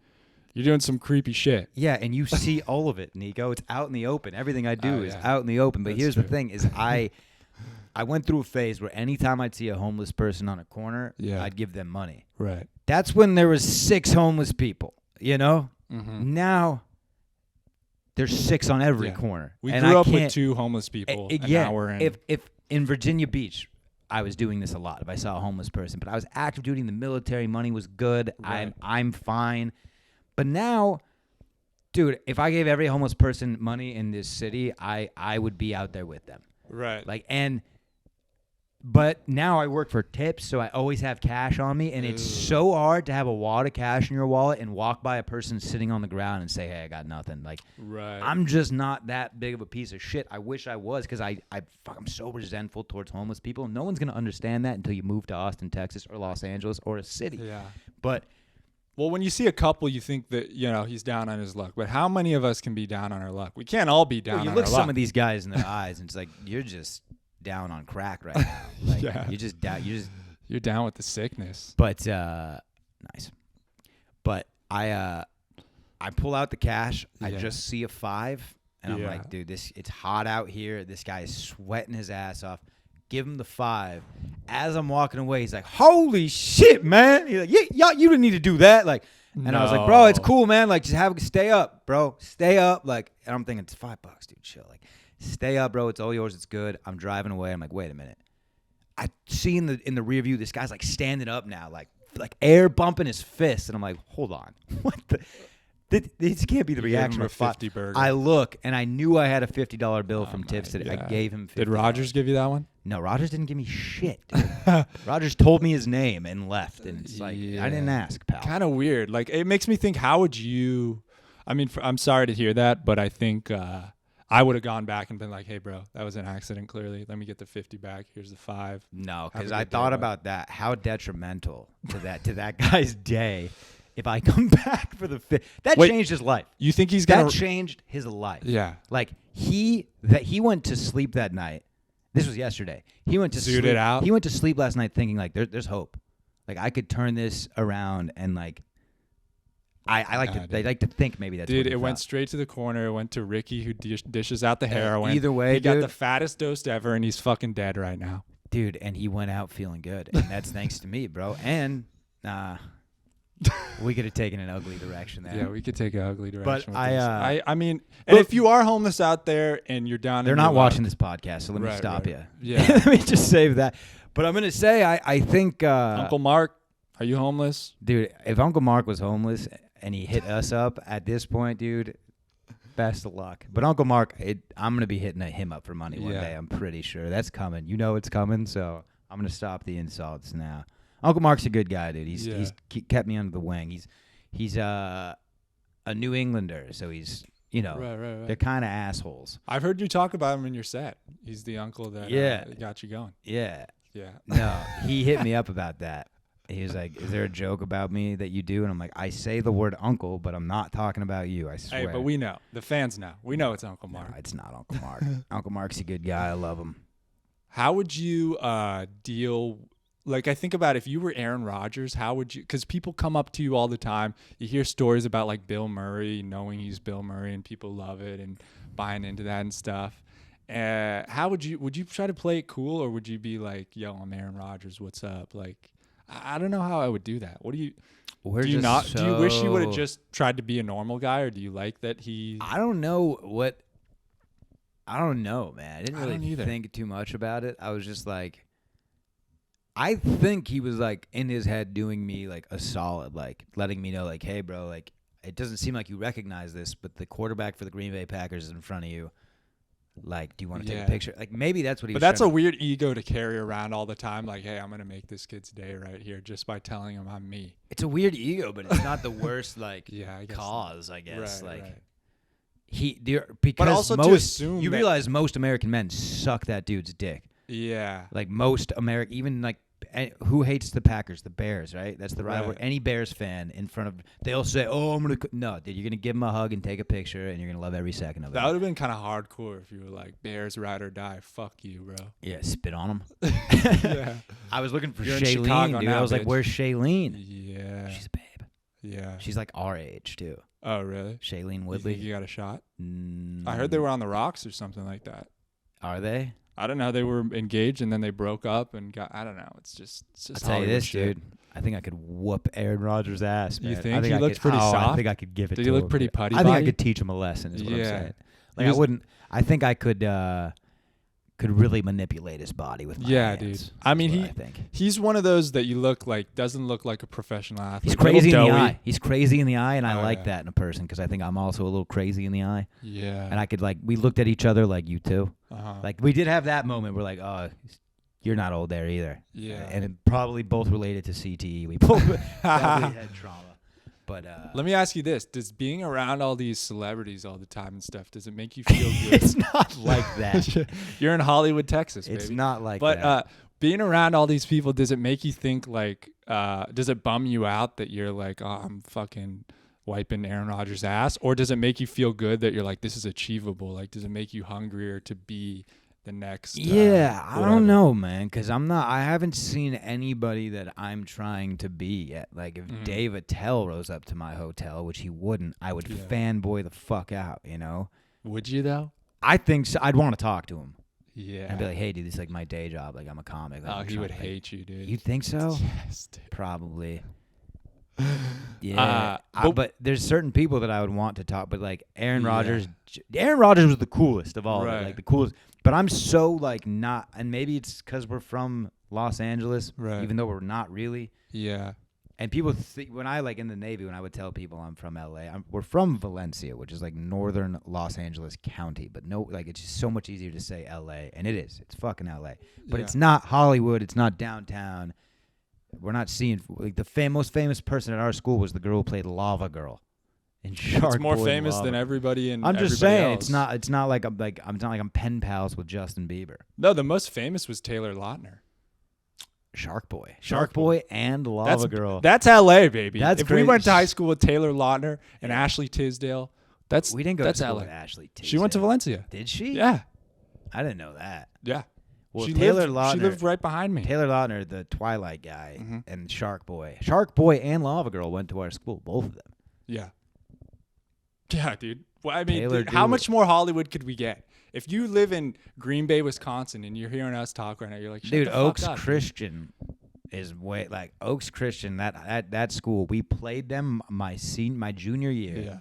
You're doing some creepy shit. Yeah, and you see all of it, Niko. It's out in the open. Everything I do is out in the open. But here's the thing: is I went through a phase where anytime I'd see a homeless person on a corner, I'd give them money. Right. That's when there was 6 homeless people. You know. Mm-hmm. Now there's 6 on every corner. We grew up with 2 homeless people. Now we're in. If in Virginia Beach, I was doing this a lot. If I saw a homeless person, but I was active duty in the military. Money was good. Right. I'm fine. But now, dude, if I gave every homeless person money in this city, I would be out there with them. Right. But now I work for tips, so I always have cash on me, and it's so hard to have a wad of cash in your wallet and walk by a person sitting on the ground and say, "Hey, I got nothing." Like, I'm just not that big of a piece of shit. I wish I was, because I'm so resentful towards homeless people. No one's gonna understand that until you move to Austin, Texas, or Los Angeles, or a city. Yeah. But. Well, when you see a couple, you think that, he's down on his luck. But how many of us can be down on our luck? We can't all be down on our luck. You look some of these guys in their eyes, and it's like, you're just down on crack right now. Like, you're just down. You're down with the sickness. But nice. But I pull out the cash. I just see a 5, and I'm like, dude, it's hot out here. This guy is sweating his ass off. Give him the 5. As I'm walking away, he's like, "Holy shit, man!" He's like, "Yeah, you didn't need to do that." Like, and I was like, "Bro, it's cool, man. Like, just stay up, bro. Stay up." Like, and I'm thinking, it's $5, dude. Chill. Like, stay up, bro. It's all yours. It's good. I'm driving away. I'm like, wait a minute. I see in the rear view, this guy's like standing up now, like air bumping his fist, and I'm like, hold on, what the. This can't be the reaction of 50 burger. I look, and I knew I had a $50 bill from tips today. I gave him $50. Did Rodgers give you that one? No, Rodgers didn't give me shit, dude. Rodgers told me his name and left, and it's like, I didn't ask, pal. Kind of weird. Like, it makes me think, how would you... I mean, I'm sorry to hear that, but I think I would have gone back and been like, hey, bro, that was an accident, clearly. Let me get the 50 back. Here's the 5. No, because I thought about that. How detrimental to that guy's day. If I come back for the 5th, that changed his life. You think he's gonna? That changed his life. Yeah. Like he went to sleep that night. This was yesterday. He went to sleep. It out. He went to sleep last night thinking like there's hope. Like I could turn this around, and like I like to think maybe that's dude. What it went straight to the corner. It went to Ricky, who dishes out the heroin. Either way, he got the fattest dose ever, and he's fucking dead right now. Dude, and he went out feeling good, and that's thanks to me, bro. And we could have taken an ugly direction there. Yeah, we could take an ugly direction. But I mean, and if you are homeless out there and you're down, they're not watching this podcast, so let me stop you. Yeah, let me just save that. But I'm gonna say, I think Uncle Mark, are you homeless, dude? If Uncle Mark was homeless and he hit us up at this point, dude, best of luck. But Uncle Mark, I'm gonna be hitting him up for money one day. I'm pretty sure that's coming. You know it's coming, so I'm gonna stop the insults now. Uncle Mark's a good guy, dude. He's kept me under the wing. He's a New Englander, so he's right. they're kind of assholes. I've heard you talk about him in your set. He's the uncle that got you going. Yeah. Yeah. No, he hit me up about that. He was like, "Is there a joke about me that you do?" And I'm like, "I say the word uncle, but I'm not talking about you. I swear." Hey, but we know. The fans know. We know it's Uncle Mark. No, it's not Uncle Mark. Uncle Mark's a good guy. I love him. How would you deal? Like, I think about if you were Aaron Rodgers, how would you? Because people come up to you all the time. You hear stories about like Bill Murray, knowing he's Bill Murray, and people love it and buying into that and stuff. How would you try to play it cool, or would you be like, "Yo, I'm Aaron Rodgers. What's up?" Like, I don't know how I would do that. What do you? Do you wish you would have just tried to be a normal guy, or do you like that he? I don't know, man. I didn't really either. think too much about it. I was just like, I think he was like in his head doing me like a solid, like letting me know, like, hey, bro, like it doesn't seem like you recognize this, but the quarterback for the Green Bay Packers is in front of you. Like, do you want to take a picture? Like, maybe that's what he was. But that's a weird ego to carry around all the time. Like, hey, I'm gonna make this kid's day right here just by telling him I'm me. It's a weird ego, but it's not the worst. Like, I guess cause I guess. Right, like, right. Because but also most, to assume you realize most American men suck that dude's dick. Yeah. Like most American, even like who hates the Packers? The Bears, right? That's the rivalry. Any Bears fan in front of, they'll say, "Oh, I'm gonna." No, dude, you're gonna give him a hug and take a picture, and you're gonna love every second of it. That would have been kind of hardcore if you were like, "Bears ride or die." Fuck you, bro. Yeah, spit on him. Yeah. I was looking for You're in Shailene, Chicago dude. now, I was like, bitch. "Where's Shailene?" Yeah. She's a babe. Yeah. She's like our age too. Oh, really? Shailene You Woodley. think you got a shot? Mm, I heard they were on the rocks or something like that. Are they? I don't know. They were engaged and then they broke up and got. I don't know. It's just I'll tell you Hollywood this, shit. dude. I think I could whoop Aaron Rodgers' ass, man. You think? I think He I looked could, pretty I soft? think I could give it Did to he him. look pretty putty? I think I body? could teach him a lesson. Is what I'm Yeah. saying. Like I wouldn't. I think I could really manipulate his body with my hands. Dude. I mean, I think. he's one of those that you doesn't look like a professional athlete. He's crazy in Little the doughy. eye. He's crazy in the eye, and I Oh, like yeah. that in a person because I think I'm also a little crazy in the eye. Yeah. And I could we looked at each other like you too. Uh-huh. Like we did have that moment. We're like, oh, you're not old there either. Yeah. And it probably both related to CTE. We both probably had trauma. But let me ask you this: does being around all these celebrities all the time and stuff, does it make you feel good? It's not like that. You're in Hollywood, Texas, baby. It's not like But that. being around all these people, does it make you think like? Does it bum you out that you're like, oh, I'm fucking wiping Aaron Rodgers' ass, or does it make you feel good that you're like, this is achievable? Like, does it make you hungrier to be the next? I whatever? don't know, man, because I haven't seen anybody that I'm trying to be yet. Like, if Dave Attell rose up to my hotel, which he wouldn't, I would fanboy the fuck out, you know? Would you, though? I think so. I'd want to talk to him. Yeah. I'd be like, hey, dude, this is like my day job. Like, I'm a comic. Like, Oh, I'm he trying would to, hate you, dude. You think so? Yes, dude. Probably. Yeah. but- But there's certain people that I would want to talk, but like Aaron Rodgers was the coolest of all. Right. Like the coolest. But I'm so like not, and maybe it's because we're from Los Angeles, Right. even though we're not really. Yeah. And people when I like in the Navy, when I would tell people I'm from LA, we're from Valencia, which is like northern Los Angeles County, but no, like it's just so much easier to say LA, and it is. It's fucking LA, but it's not Hollywood. It's not downtown. We're not seeing like the most famous person at our school was the girl who played Lava Girl. In Shark It's more Boy famous Lava. than everybody in. I'm just everybody saying else. it's not like I'm pen pals with Justin Bieber. No, the most famous was Taylor Lautner. Shark Boy, Shark Boy. and Lava Girl. That's LA, baby. That's if we crazy. went to high school with Taylor Lautner and Ashley Tisdale, We didn't go that's to school LA. with Ashley Tisdale. She went to Valencia. Did she? Yeah, I didn't know that. yeah. Well, she Taylor lived, Lautner. She lived right behind me. Taylor Lautner, the Twilight guy, Mhm. and Shark Boy. Shark Boy and Lava Girl went to our school, both of them. Yeah. Yeah, dude. Well, I mean, Taylor how Dude. much more Hollywood could we get? If you live in Green Bay, Wisconsin, and you're hearing us talk right now, you're like, shut Dude, the fuck Oaks up, Christian is way like Oaks Christian. That school, we played them my junior year. Yeah.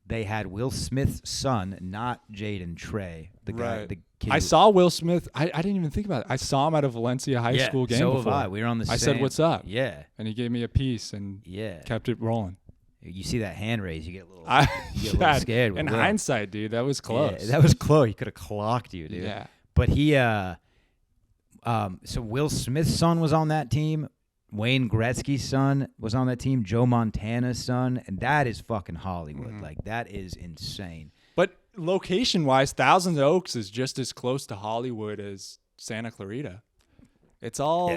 They had Will Smith's son, not Jaden Trey, the guy, Right. the kid. I saw Will Smith. I didn't even think about it. I saw him at a Valencia high school game so before. have I. We were on the same. I said, "What's up?" Yeah, And he gave me a piece and yeah. kept it rolling. You see that hand raise, you get a little, I you get a little scared. In with Will. hindsight, dude, that was close. Yeah, that was close. He could have clocked you, dude. Yeah. But he, so Will Smith's son was on that team. Wayne Gretzky's son was on that team. Joe Montana's son, and that is fucking Hollywood. Mhm. Like that is insane. But location-wise, Thousand Oaks is just as close to Hollywood as Santa Clarita. It's all,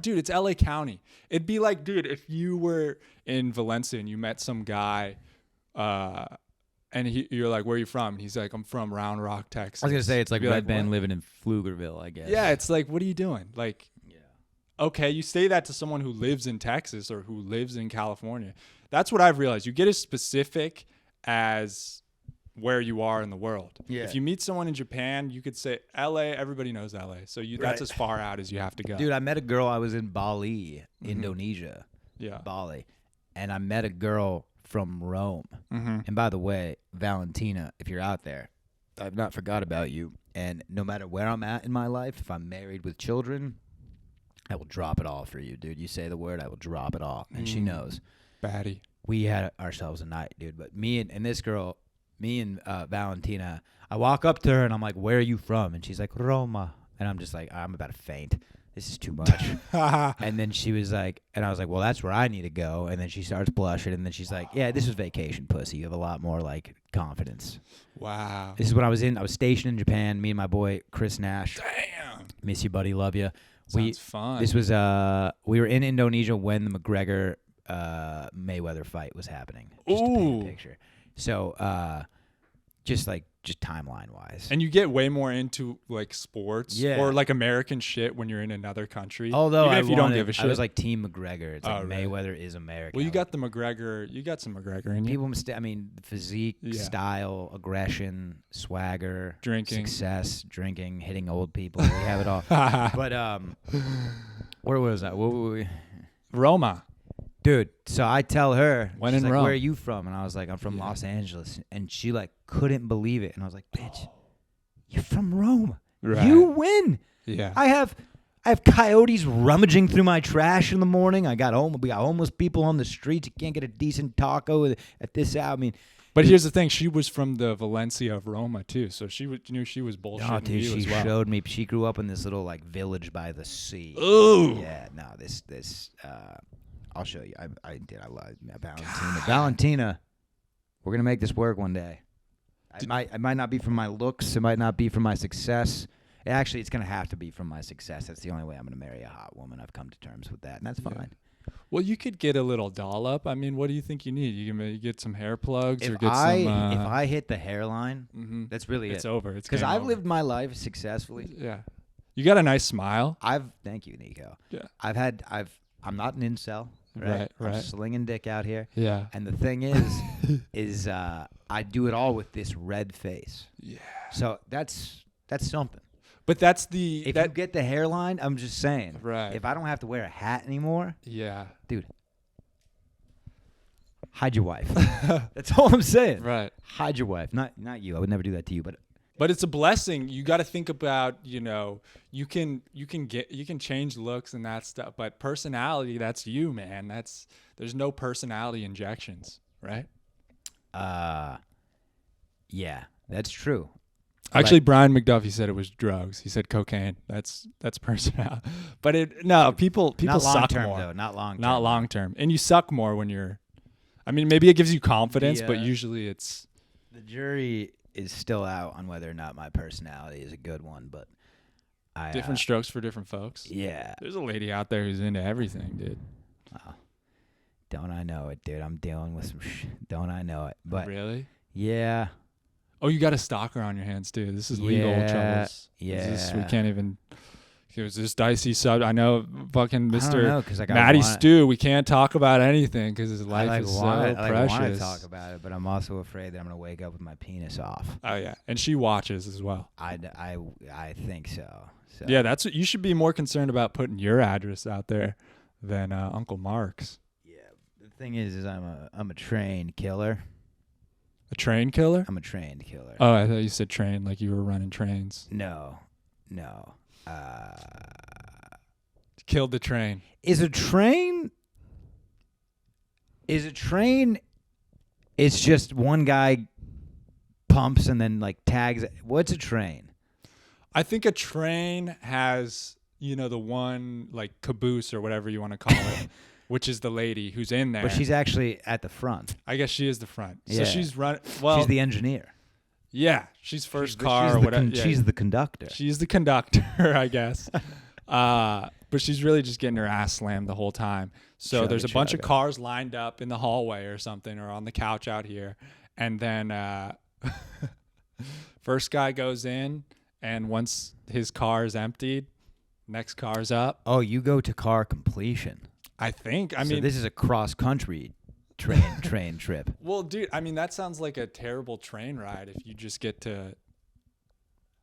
dude, it's LA County. It'd be like, dude, if you were in Valencia and you met some guy, and you're like, where are you from? He's like, I'm from Round Rock, Texas. I was gonna say it's like You'd be Red Band what? living in Pflugerville, I guess. Yeah, it's like, what are you doing? Like, Yeah. okay, you say that to someone who lives in Texas or who lives in California. That's what I've realized. You get as specific as where you are in the world. Yeah. If you meet someone in Japan, you could say LA. Everybody knows LA. So that's as far out as you have to go. Dude, I met a girl. I was in Bali, Indonesia. Yeah. Bali, and I met a girl from Rome. Mm-hmm. And by the way, Valentina, if you're out there, I've not forgot about you. And no matter where I'm at in my life, if I'm married with children, I will drop it all for you, dude. You say the word, I will drop it all. And she knows. Baddie. We had ourselves a night, dude. But me and this girl, me and Valentina, I walk up to her and I'm like, where are you from? And she's like, Roma. And I'm just like, I'm about to faint. This is too much. And then she was like, and I was like, well, that's where I need to go. And then she starts blushing. And then she's like, yeah, this is vacation, pussy. You have a lot more like confidence. Wow. This is when I was stationed in Japan. Me and my boy, Chris Nash. Damn. Miss you, buddy. Love you. Sounds fun. This was, we were in Indonesia when the McGregor Mayweather fight was happening. Just to paint a picture. So, just timeline wise. And you get way more into like sports Yeah. or like American shit when you're in another country. Although even if you don't give a shit. I was like Team McGregor. It's like Oh, really? Mayweather is American. Well, you got the McGregor. You got some McGregor in you. People I mean, physique, Yeah. style, aggression, swagger, Drinking. success, drinking, hitting old people. We have it all. But where was that? What were we? Roma. Dude, so I tell her, When she's in like, Rome. where are you from? And I was like, I'm from Los Angeles. And she like couldn't believe it. And I was like, bitch, you're from Rome. Right. You win. Yeah. I have coyotes rummaging through my trash in the morning. We got homeless people on the streets. You can't get a decent taco at this hour. I mean, But here's the thing: she was from the Valencia of Roma too, so knew she was bullshitting oh, dude, you she as well. showed me. She grew up in this little like village by the sea. Ooh. Yeah, no, this. I'll show you. I love Valentina. Valentina, we're gonna make this work one day. It might not be from my looks. It might not be from my success. Actually, it's gonna have to be from my success. That's the only way I'm gonna marry a hot woman. I've come to terms with that, and that's fine. Well, you could get a little doll up. I mean, what do you think you need? You can maybe get some hair plugs or If get I some. if I hit the hairline, Mhm. that's really It's it. over. It's Because game I've over. lived my life successfully. Yeah. You got a nice smile. Thank you, Niko. Yeah. I'm not an incel. Right, I'm right. slinging dick out here. Yeah. And the thing is I do it all with this red face. Yeah. So that's something. But that's the If you get the hairline, I'm just saying. Right. If I don't have to wear a hat anymore, yeah. dude, hide your wife. That's all I'm saying. Right. Hide your wife. Not you. I would never do that to you, but But it's a blessing. You got to think about, you can change looks and that stuff, but personality, that's you, man. There's no personality injections, right? yeah, that's true. Actually, Brian McDuffie said it was drugs. He said cocaine. That's personality. But people Not long suck term more. though. Not long term. Not long term. And you suck more when you're maybe it gives you confidence, but usually it's The jury is still out on whether or not my personality is a good one, but different strokes for different folks. Yeah. There's a lady out there who's into everything, dude. Wow. Don't I know it, dude? I'm dealing with some don't I know it? But Really? yeah. Oh, you got a stalker on your hands too. This is legal troubles. Yeah. We can't even It was this dicey sub. I know, fucking I don't know, Mr. 'cause, like, I Matty wanna- Stu. We can't talk about anything because his life is so I precious. want to talk about it, but I'm also afraid that I'm gonna wake up with my penis off. Oh yeah, and she watches as well. I think so. So Yeah, that's what you should be more concerned about putting your address out there than Uncle Mark's. yeah. The thing is I'm a trained killer. A train killer? I'm a trained killer. Oh, I thought you said train like you were running trains. No. Killed the train. Is a train? It's just one guy pumps and then like tags. What's a train? I think a train has, the one like caboose or whatever you want to call it, which is the lady who's in there. But she's actually at the front. I guess she is the front. So Yeah. she's running. Well, She's the engineer. yeah, she's first She's car or whatever. She's the conductor. She's the conductor, I guess. But she's really just getting her ass slammed the whole time. So Chugga there's a bunch of chugga. cars lined up in the hallway or something, or on the couch out here. And then first guy goes in, and once his car is emptied, next car's up. Oh, you go to car completion. I think. I So mean, this is a cross country train trip. well, dude, I mean, that sounds like a terrible train ride if you just get to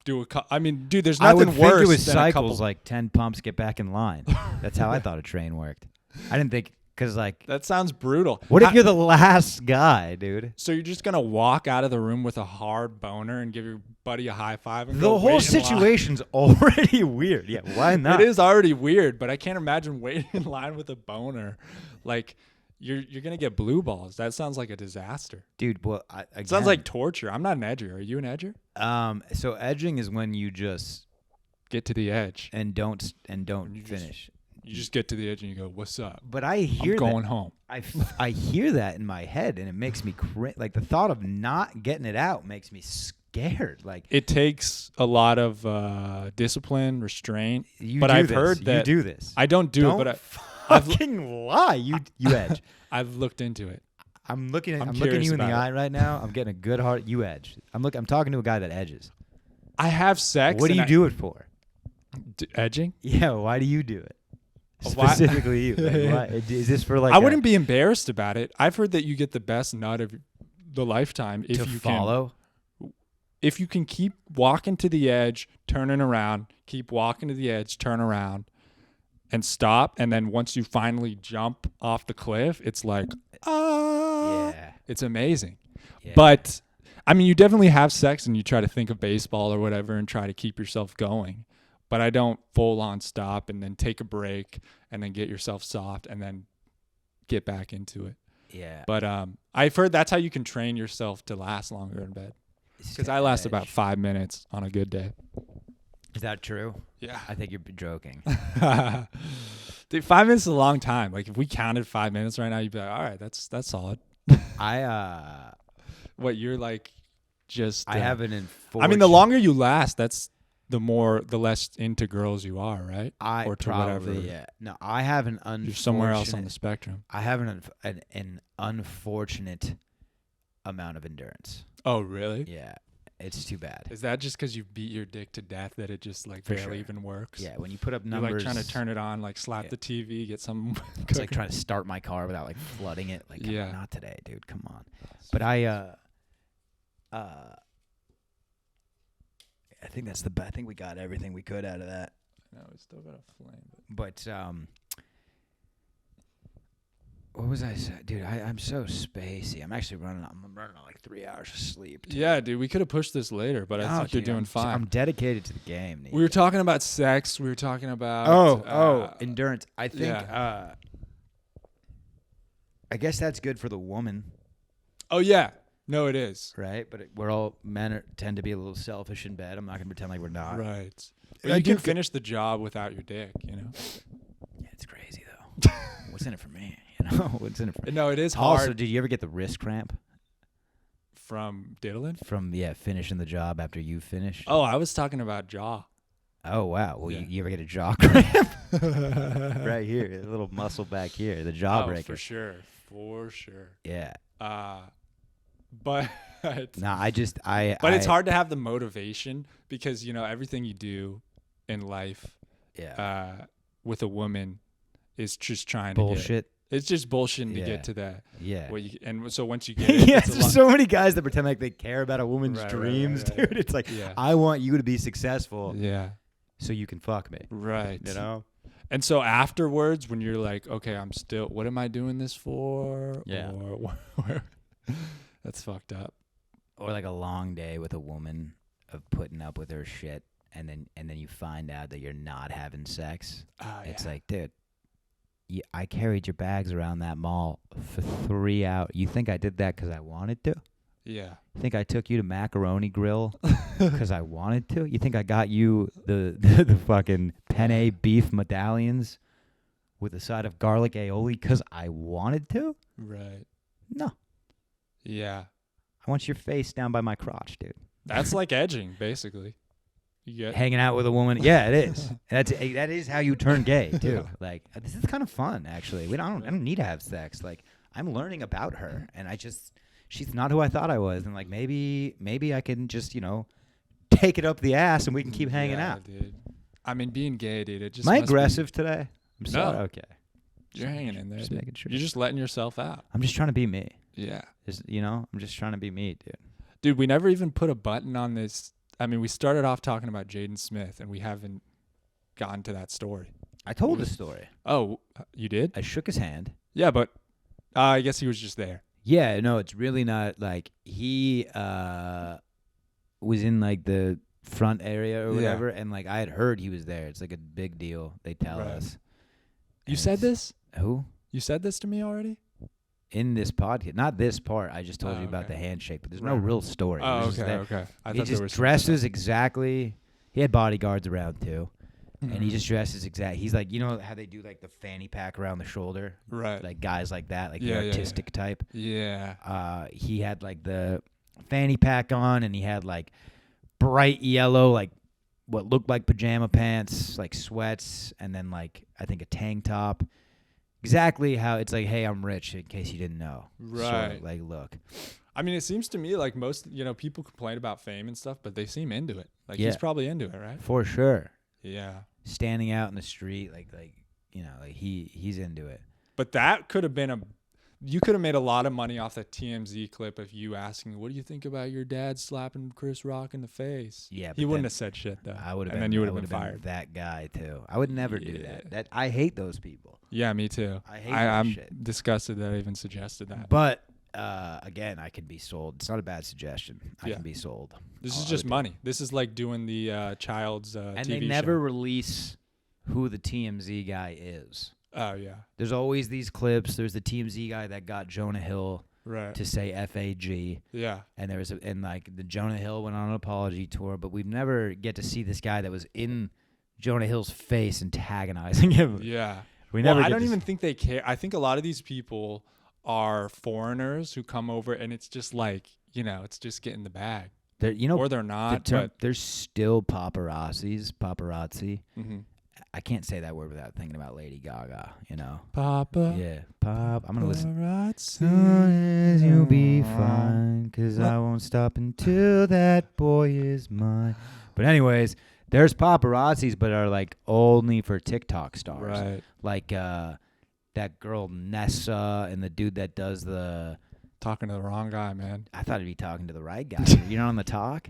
do I mean, dude, there's I nothing would worse think it was than a couple. cycles like 10 pumps, get back in line. That's how I thought a train worked. I didn't think because like, That sounds brutal. what if you're the last guy, dude? So you're just gonna walk out of the room with a hard boner and give your buddy a high five? And The go whole wait in line? situation's already weird. Yeah, why not? It is already weird, but I can't imagine waiting in line with a boner. Like you're gonna get blue balls. That sounds like a disaster. Dude. Well, It sounds like torture. I'm not an edger. Are you an edger? so edging is when you just Get to the edge. and don't You just- finish. You just get to the edge and you go, "What's up? But I hear I'm going that. home." I hear that in my head, and it makes me like the thought of not getting it out makes me scared. Like It takes a lot of discipline, restraint. you but do I've this. heard that you do this. I don't do Don't it, but fucking lie. You edge. I've looked into it. I'm looking I'm looking curious you in the about it. eye right now. I'm getting a good heart. You edge. I'm talking to a guy that edges. I have sex. What do and you do it for? Edging? Yeah. Why do you do it? Why- Specifically you. Like, why? Is this for like I wouldn't be embarrassed about it. I've heard that you get the best nut of the lifetime if to you follow? if you can keep walking to the edge, turning around, keep walking to the edge, turn around, and stop, and then once you finally jump off the cliff, it's like Yeah. it's amazing. Yeah. But I mean, you definitely have sex and you try to think of baseball or whatever and try to keep yourself going. But I don't full on stop and then take a break and then get yourself soft and then get back into it. Yeah. But I've heard that's how you can train yourself to last longer in bed. Because I last about 5 minutes on a good day. Is that true? Yeah. I think you're joking. Dude, 5 minutes is a long time. Like if we counted 5 minutes right now, you'd be like, all right, that's solid. What you're like, just I have an unfortunate. I mean, the longer you last, that's the less into girls you are, right? I or to probably whatever. yeah. No, I have an unfortunate. You're somewhere else on the spectrum. I have an unfortunate amount of endurance. Oh, really? Yeah, it's too bad. Is that just because you beat your dick to death that it just like For barely sure. even works? Yeah, when you put up You're numbers, like trying to turn it on, like slap Yeah. the TV, get some. it's like trying to start my car without like flooding it. Like, Yeah. not today, dude. Come on. But I think that's the. I think we got everything we could out of that. No, it's still got a flame. But what was I saying, dude? I'm so spacey. I'm actually running. I'm running on like 3 hours of sleep. Dude. Yeah, dude, we could have pushed this later, but I No, think you're dude, doing fine. I'm dedicated to the game. We were talking about sex. We were talking about endurance. I think. yeah. I guess that's good for the woman, Oh yeah, no, it is. right? But we're all men tend to be a little selfish in bed. I'm not gonna pretend like we're not. Right. But I you do can fe- finish the job without your dick, you know. Yeah, it's crazy though. What's in it for me? You know, what's in it for me? No, it is hard Also, did you ever get the wrist cramp from diddling. from finishing the job after you finished? Oh, I was talking about jaw. Oh wow. Well, Yeah. you ever get a jaw cramp? Right here, a little muscle back here, the jaw Oh, breaker. for sure. Yeah. But No, but it's hard to have the motivation because you know everything you do in life with a woman is just trying bullshit. It's just bullshitting to get to that. Yeah. And so once you get it, yeah, there's so many guys that pretend like they care about a woman's dreams, right. dude. It's like, I want you to be successful. Yeah. So you can fuck me. Right. You know? And so afterwards, when you're like, okay, what am I doing this for? Yeah. Or that's fucked up. Or like a long day with a woman of putting up with her shit, and then you find out that you're not having sex. It's like, dude, I carried your bags around that mall for 3 hours. You think I did that because I wanted to? Yeah. You think I took you to Macaroni Grill because I wanted to? You think I got you the fucking penne beef medallions with a side of garlic aioli because I wanted to? Right. No. Yeah. I want your face down by my crotch, dude. That's like edging, basically. Hanging out with a woman. Yeah, it is. That is how you turn gay too. Like, this is kind of fun, actually. I don't need to have sex. Like, I'm learning about her, and she's not who I thought I was, and like maybe I can just take it up the ass and we can keep hanging out. Dude. I mean, being gay, dude. It just am I aggressive today? I'm sorry. No. Okay. You're hanging in there. Just making sure. You're just letting yourself out. I'm just trying to be me. Yeah. I'm just trying to be me, dude. Dude, we never even put a button on this. I mean, we started off talking about Jaden Smith, and we haven't gotten to that story. I told the story. Oh, you did? I shook his hand. Yeah, but I guess he was just there. Yeah, no, it's really not like he was in like the front area or whatever, and like I had heard he was there. It's like a big deal. They tell us. You said this? Who? You said this to me already? In this podcast, not this part. I just told you about the handshake, but there's no real story. Oh, okay. I he thought just there was dresses exactly. He had bodyguards around too, and he just dresses exactly. He's like, you know how they do like the fanny pack around the shoulder, right? Like guys like that, like the artistic type. Yeah. He had like the fanny pack on, and he had like bright yellow, like what looked like pajama pants, like sweats, and then like I think a tank top. Exactly how it's like, hey, I'm rich, in case you didn't know. Right. So, like, look. I mean, it seems to me like most, people complain about fame and stuff, but they seem into it. Like, he's probably into it, right? For sure. Yeah. Standing out in the street, like he's into it. But that could have been you could have made a lot of money off that TMZ clip of you asking, what do you think about your dad slapping Chris Rock in the face? Yeah. He wouldn't have said shit, though. I would have and then you would have been fired. That guy, too. I would never do that. I hate those people. Yeah, me too. I hate that I'm shit. disgusted that I even suggested that. But, again, I can be sold. It's not a bad suggestion. I can be sold. This is just money. This is like doing the child's TV and show. they never release who the TMZ guy is. Oh, yeah. There's always these clips. There's the TMZ guy that got Jonah Hill to say FAG. Yeah. And the Jonah Hill went on an apology tour, but we never get to see this guy that was in Jonah Hill's face antagonizing him. Yeah. I don't even think they care. I think a lot of these people are foreigners who come over, and it's just like, it's just getting the bag. Or they're not. But there's still paparazzi. Mm-hmm. I can't say that word without thinking about Lady Gaga, Papa. Yeah, Pop. I'm going to listen. Paparazzi. Soon as you'll be fine, because I won't stop until that boy is mine. But anyways, there's paparazzis, but are like only for TikTok stars. Right. Like that girl Nessa and the dude that does the... Talking to the wrong guy, man. I thought he'd be talking to the right guy. You're not on the talk?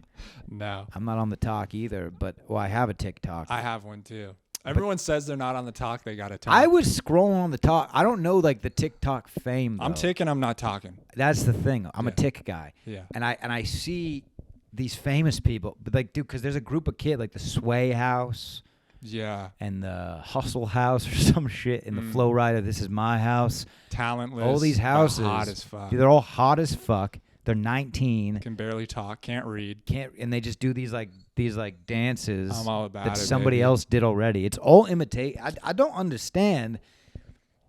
No. I'm not on the talk either, but I have a TikTok. I have one too. Everyone says they're not on the talk. They got to talk. I was scrolling on the talk. I don't know like the TikTok fame, though. I'm ticking. I'm not talking. That's the thing. I'm a tick guy. Yeah. And I see these famous people, but like, dude, because there's a group of kids like the Sway House. Yeah. And the Hustle House or some shit, and the Flow Rider, This Is My House. Talentless. All these houses. Hot as fuck. Dude, they're all hot as fuck. They're 19. Can barely talk. Can't read. And they just do these dances. I'm all about that it, somebody baby. else did already. It's all imitate. I don't understand,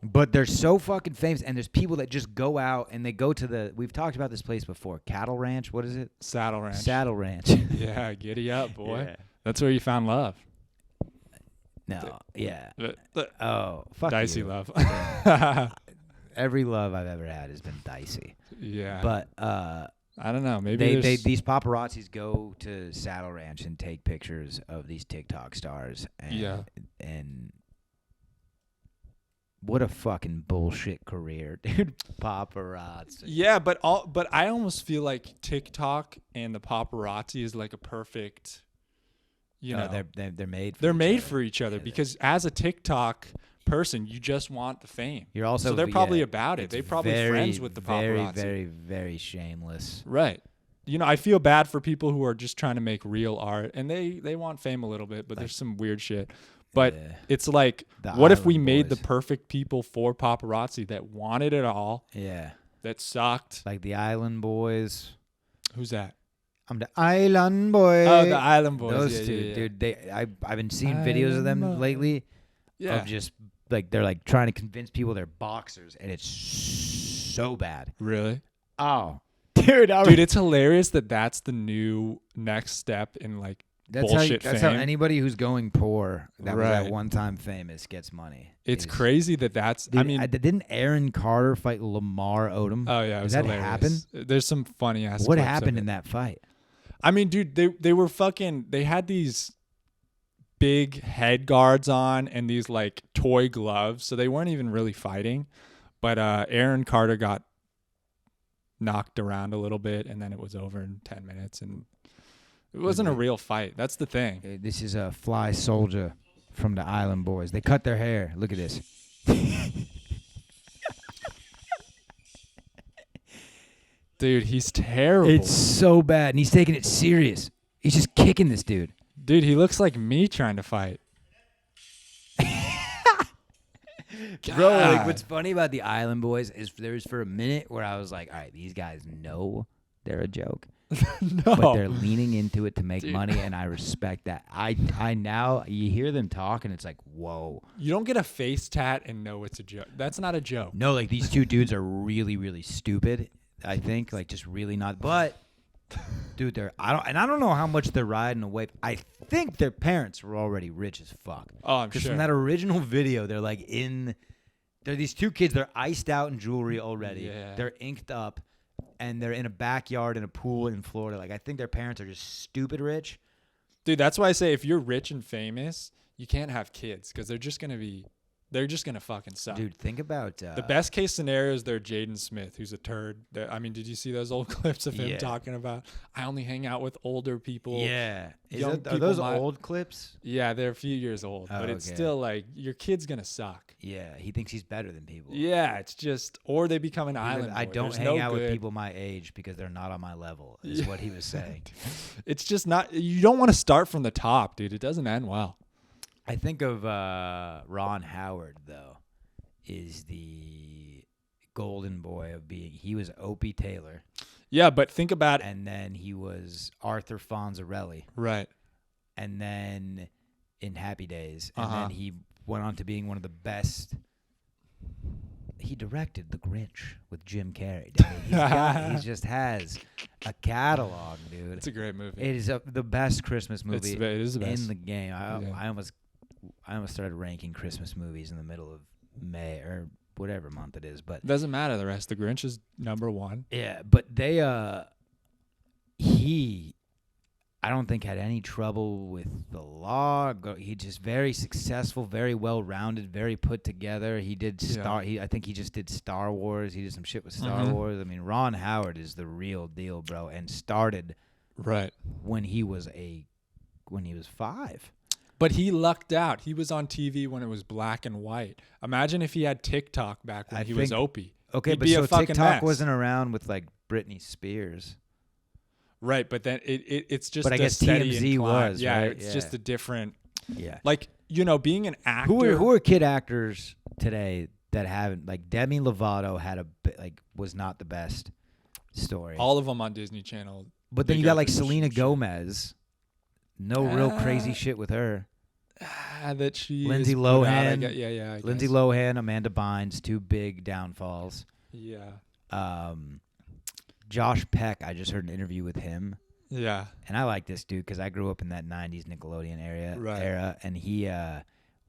but they're so fucking famous. And there's people that just go out and they go to we've talked about this place before. Cattle Ranch. What is it? Saddle Ranch. Saddle Ranch. Yeah, giddy up, boy. Yeah. That's where you found love. No, yeah. Fuck dicey you. love. Every love I've ever had has been dicey. Yeah. But I don't know. Maybe these paparazzis go to Saddle Ranch and take pictures of these TikTok stars. And what a fucking bullshit career, dude. Paparazzi. Yeah, but I almost feel like TikTok and the paparazzi is like a perfect, they're made for they're each made other. for each other Yeah, because as a TikTok person, you just want the fame. You're also so they're probably about it. They're probably friends with the paparazzi. Very, very, very shameless. Right. I feel bad for people who are just trying to make real art and they want fame a little bit, but there's some weird shit. But it's like, what if we made the perfect people for paparazzi that wanted it all? Yeah. That sucked. Like the Island Boys. Who's that? I'm the Island Boy. Oh, the Island Boys. Those two, dude. I've been seeing videos of them lately. Yeah. Of just like they're like trying to convince people they're boxers, and it's so bad. Really? Oh, dude, it's hilarious that's the new next step in like bullshit that's fame. how anybody who's going poor that was at one time famous gets money. It's crazy that's. Dude, I mean, didn't Aaron Carter fight Lamar Odom? Oh yeah, does that happen? There's some funny ass. What happened in that fight? I mean, dude, they were fucking. They had these big head guards on and these like toy gloves, so they weren't even really fighting. But Aaron Carter got knocked around a little bit, and then it was over in 10 minutes, and it wasn't a real fight. That's the thing. This is a fly soldier from the Island Boys. They cut their hair. Look at this. Dude, he's terrible. It's so bad, and he's taking it serious. He's just kicking this dude. Dude, he looks like me trying to fight. Bro, like what's funny about the Island Boys is there's for a minute where I was like, all right, these guys know they're a joke. No. But they're leaning into it to make money, and I respect that. I now, you hear them talk, and it's like, whoa. You don't get a face tat and know it's a joke. That's not a joke. No, like these two dudes are really, really stupid, I think. Like just really not. But, dude, I don't know how much they're riding away. I think their parents were already rich as fuck. Oh, I'm sure. Because from that original video, they're like they're these two kids, they're iced out in jewelry already. Yeah. They're inked up. And they're in a backyard in a pool in Florida. Like, I think their parents are just stupid rich. Dude, that's why I say if you're rich and famous, you can't have kids because they're just going to fucking suck. Dude, think about... the best case scenario is they're Jaden Smith, who's a turd. I mean, did you see those old clips of him talking about, I only hang out with older people? Yeah. Are people those old clips? Yeah, they're a few years old. But it's still like, your kid's going to suck. Yeah, he thinks he's better than people. Yeah, it's just... Or they become an island boy. I don't There's hang no out good. with people my age because they're not on my level, is what he was saying. It's just not... You don't want to start from the top, dude. It doesn't end well. I think of Ron Howard, though, is the golden boy of being... He was Opie Taylor. Yeah, but think about... And then he was Arthur Fonzarelli. Right. And then in Happy Days. And then he went on to being one of the best. He directed The Grinch with Jim Carrey. He just has a catalog, dude. It's a great movie. It is the best Christmas movie it is the best. in the game. I almost started ranking Christmas movies in the middle of May or whatever month it is, but it doesn't matter the rest. The Grinch is number one. Yeah, but I don't think had any trouble with the law. He just very successful, very well rounded, very put together. He did I think he just did Star Wars. He did some shit with Star Wars. I mean, Ron Howard is the real deal, bro, and started right when he was 5. But he lucked out. He was on TV when it was black and white. Imagine if he had TikTok back when he was Opie. Okay, He'd but be so a fucking TikTok mess. wasn't around with like Britney Spears. Right, but then it's just but I guess steady TMZ incline. was, yeah, right? it's just a different like being an actor. Who are kid actors today that haven't like Demi Lovato had was not the best story. All of them on Disney Channel. But then you got like Selena Gomez. No real crazy shit with her. That she Lindsay is put out, Lohan. I Lindsay guess. Lohan, Amanda Bynes, two big downfalls. Yeah. Josh Peck, I just heard an interview with him. Yeah. And I like this dude because I grew up in that 90s Nickelodeon era. And he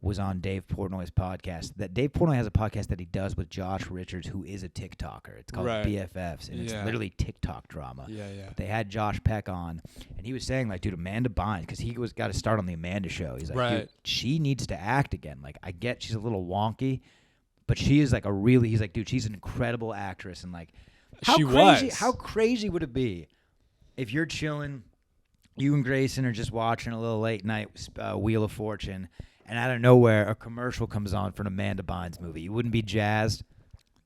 was on Dave Portnoy's podcast. That Dave Portnoy has a podcast that he does with Josh Richards, who is a TikToker. It's called Right. BFFs, and it's literally TikTok drama. Yeah, yeah. But they had Josh Peck on, and he was saying, like, dude, Amanda Bynes, because he got to start on the Amanda show. He's like, Right. dude, she needs to act again. Like, I get she's a little wonky, but she is like he's like, dude, she's an incredible actress. And like, how crazy would it be if you're chilling, you and Grayson are just watching a little late night Wheel of Fortune, and out of nowhere, a commercial comes on for an Amanda Bynes movie. You wouldn't be jazzed?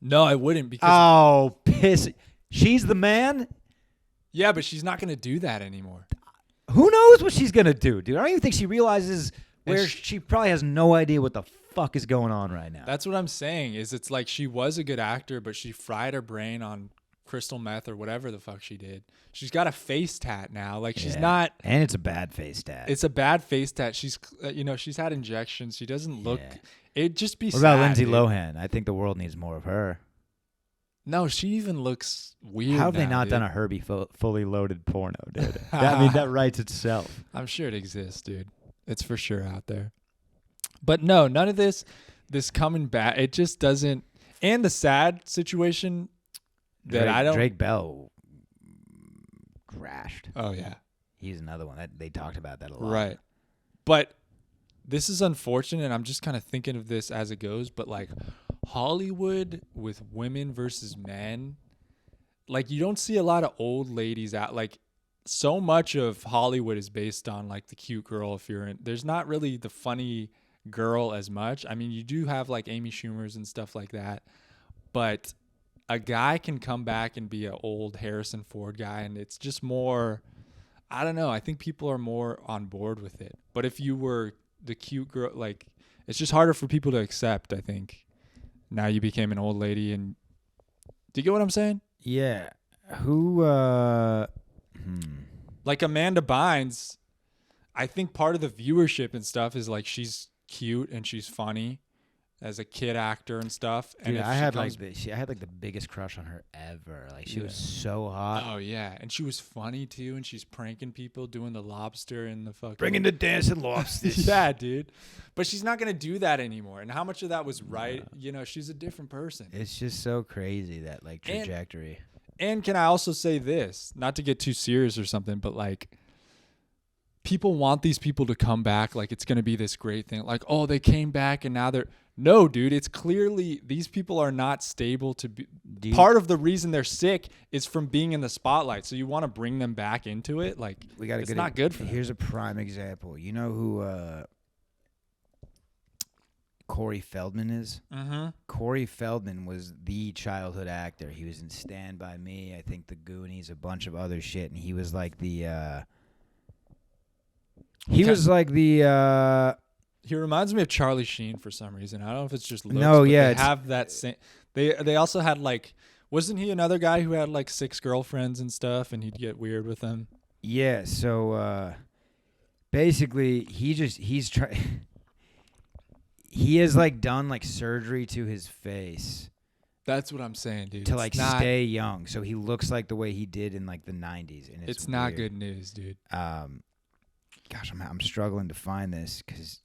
No, I wouldn't because Oh, piss. She's the man? yeah, but she's not going to do that anymore. Who knows what she's going to do, dude? I don't even think she realizes And where she probably has no idea what the fuck is going on right now. That's what I'm saying. Is it's like she was a good actor, but she fried her brain on crystal meth or whatever the fuck she did. She's got a face tat now. Like she's not. And it's a bad face tat. It's a bad face tat. She's she's had injections. She doesn't look. Yeah. It'd just be. What about sad, Lindsay dude. Lohan? I think the world needs more of her. No, she even looks weird. How have they now, not dude. done a Herbie fully loaded porno, dude? I mean, that writes itself. I'm sure it exists, dude. It's for sure out there. But no, none of this coming back. It just doesn't. And the sad situation that Drake Bell crashed. Oh yeah. He's another one that they talked about that a lot. Right. But this is unfortunate. I'm just kind of thinking of this as it goes. But like Hollywood with women versus men, like you don't see a lot of old ladies out. Like so much of Hollywood is based on like the cute girl. There's not really the funny girl as much. I mean, you do have like Amy Schumer's and stuff like that. But a guy can come back and be an old Harrison Ford guy. And it's just more, I don't know. I think people are more on board with it. But if you were the cute girl, like it's just harder for people to accept, I think. Now you became an old lady and do you get what I'm saying? Yeah. Who Like Amanda Bynes, I think part of the viewership and stuff is like she's cute and she's funny as a kid actor and stuff. Dude, and I had like the biggest crush on her ever. Like she was so hot. Oh yeah, and she was funny too, and she's pranking people, doing the lobster and the fucking Bringing the dancing lobsters. yeah, dude. But she's not gonna do that anymore. And how much of that was right? You know, she's a different person. It's just so crazy that like trajectory. And can I also say this, not to get too serious or something, but like people want these people to come back like it's going to be this great thing. Like, oh, they came back and now they're no, dude, it's clearly these people are not stable to be part of the reason they're sick is from being in the spotlight. So you want to bring them back into it? Like it's not good for them. Here's a prime example. You know who Corey Feldman is? Mm-hmm. Corey Feldman was the childhood actor. He was in Stand By Me, I think The Goonies, a bunch of other shit, and he was like the He reminds me of Charlie Sheen for some reason. I don't know if it's just looks, No, but yeah, they have that same. They also had like, wasn't he another guy who had like 6 girlfriends and stuff, and he'd get weird with them? Yeah. So basically, he has like done like surgery to his face That's what I'm saying, dude. to like stay young, so he looks like the way he did in like the 90s, and It's not weird. good news, dude. Gosh, I'm struggling to find this because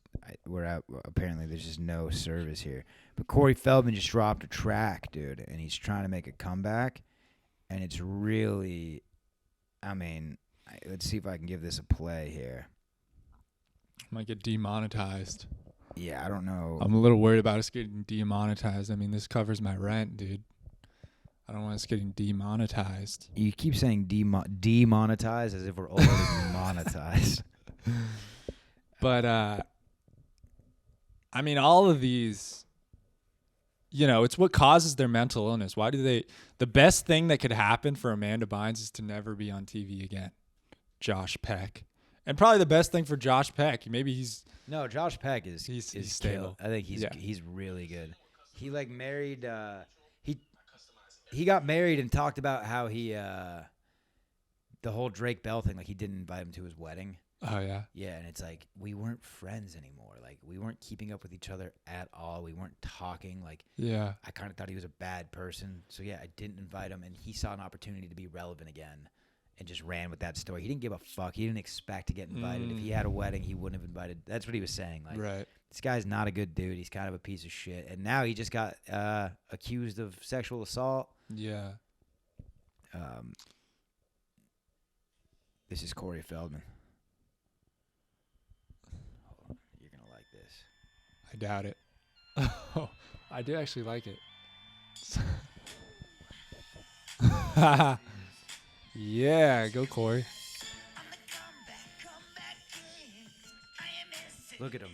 we're out. Apparently, there's just no service here. But Corey Feldman just dropped a track, dude, and he's trying to make a comeback, and it's really, I mean, let's see if I can give this a play here. Might get demonetized. Yeah, I don't know. I'm a little worried about us getting demonetized. I mean, this covers my rent, dude. I don't want us getting demonetized. You keep saying demonetized as if we're already monetized. But, I mean, all of these, you know, it's what causes their mental illness. Why do they, the best thing that could happen for Amanda Bynes is to never be on TV again. Josh Peck. And probably the best thing for Josh Peck, maybe he's... No, Josh Peck is stable. I think he's really good. He like married, he got married and talked about how he, the whole Drake Bell thing, like he didn't invite him to his wedding. Oh, yeah? Yeah, and it's like, we weren't friends anymore. Like, we weren't keeping up with each other at all. We weren't talking. Like, Yeah. I kind of thought he was a bad person. So, yeah, I didn't invite him, and he saw an opportunity to be relevant again and just ran with that story. He didn't give a fuck. He didn't expect to get invited. If he had a wedding, he wouldn't have invited. That's what he was saying. Like, Right. this guy's not a good dude. He's kind of a piece of shit. And now he just got accused of sexual assault. Yeah. This is Corey Feldman. Hold on. You're going to like this. I doubt it. Oh, I do actually like it. Yeah, go Corey. Look at him.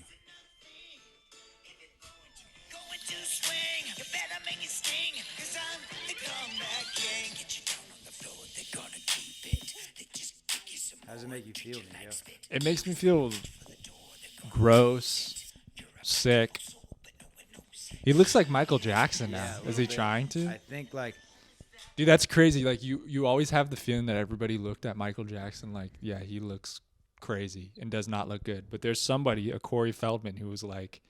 How does it make you feel, Niko? It makes me feel gross, sick. He looks like Michael Jackson now. Yeah, a Is he little bit. trying to? I think, like, Dude, that's crazy. Like you always have the feeling that everybody looked at Michael Jackson like, yeah, he looks crazy and does not look good. But there's somebody, a Corey Feldman, who was like,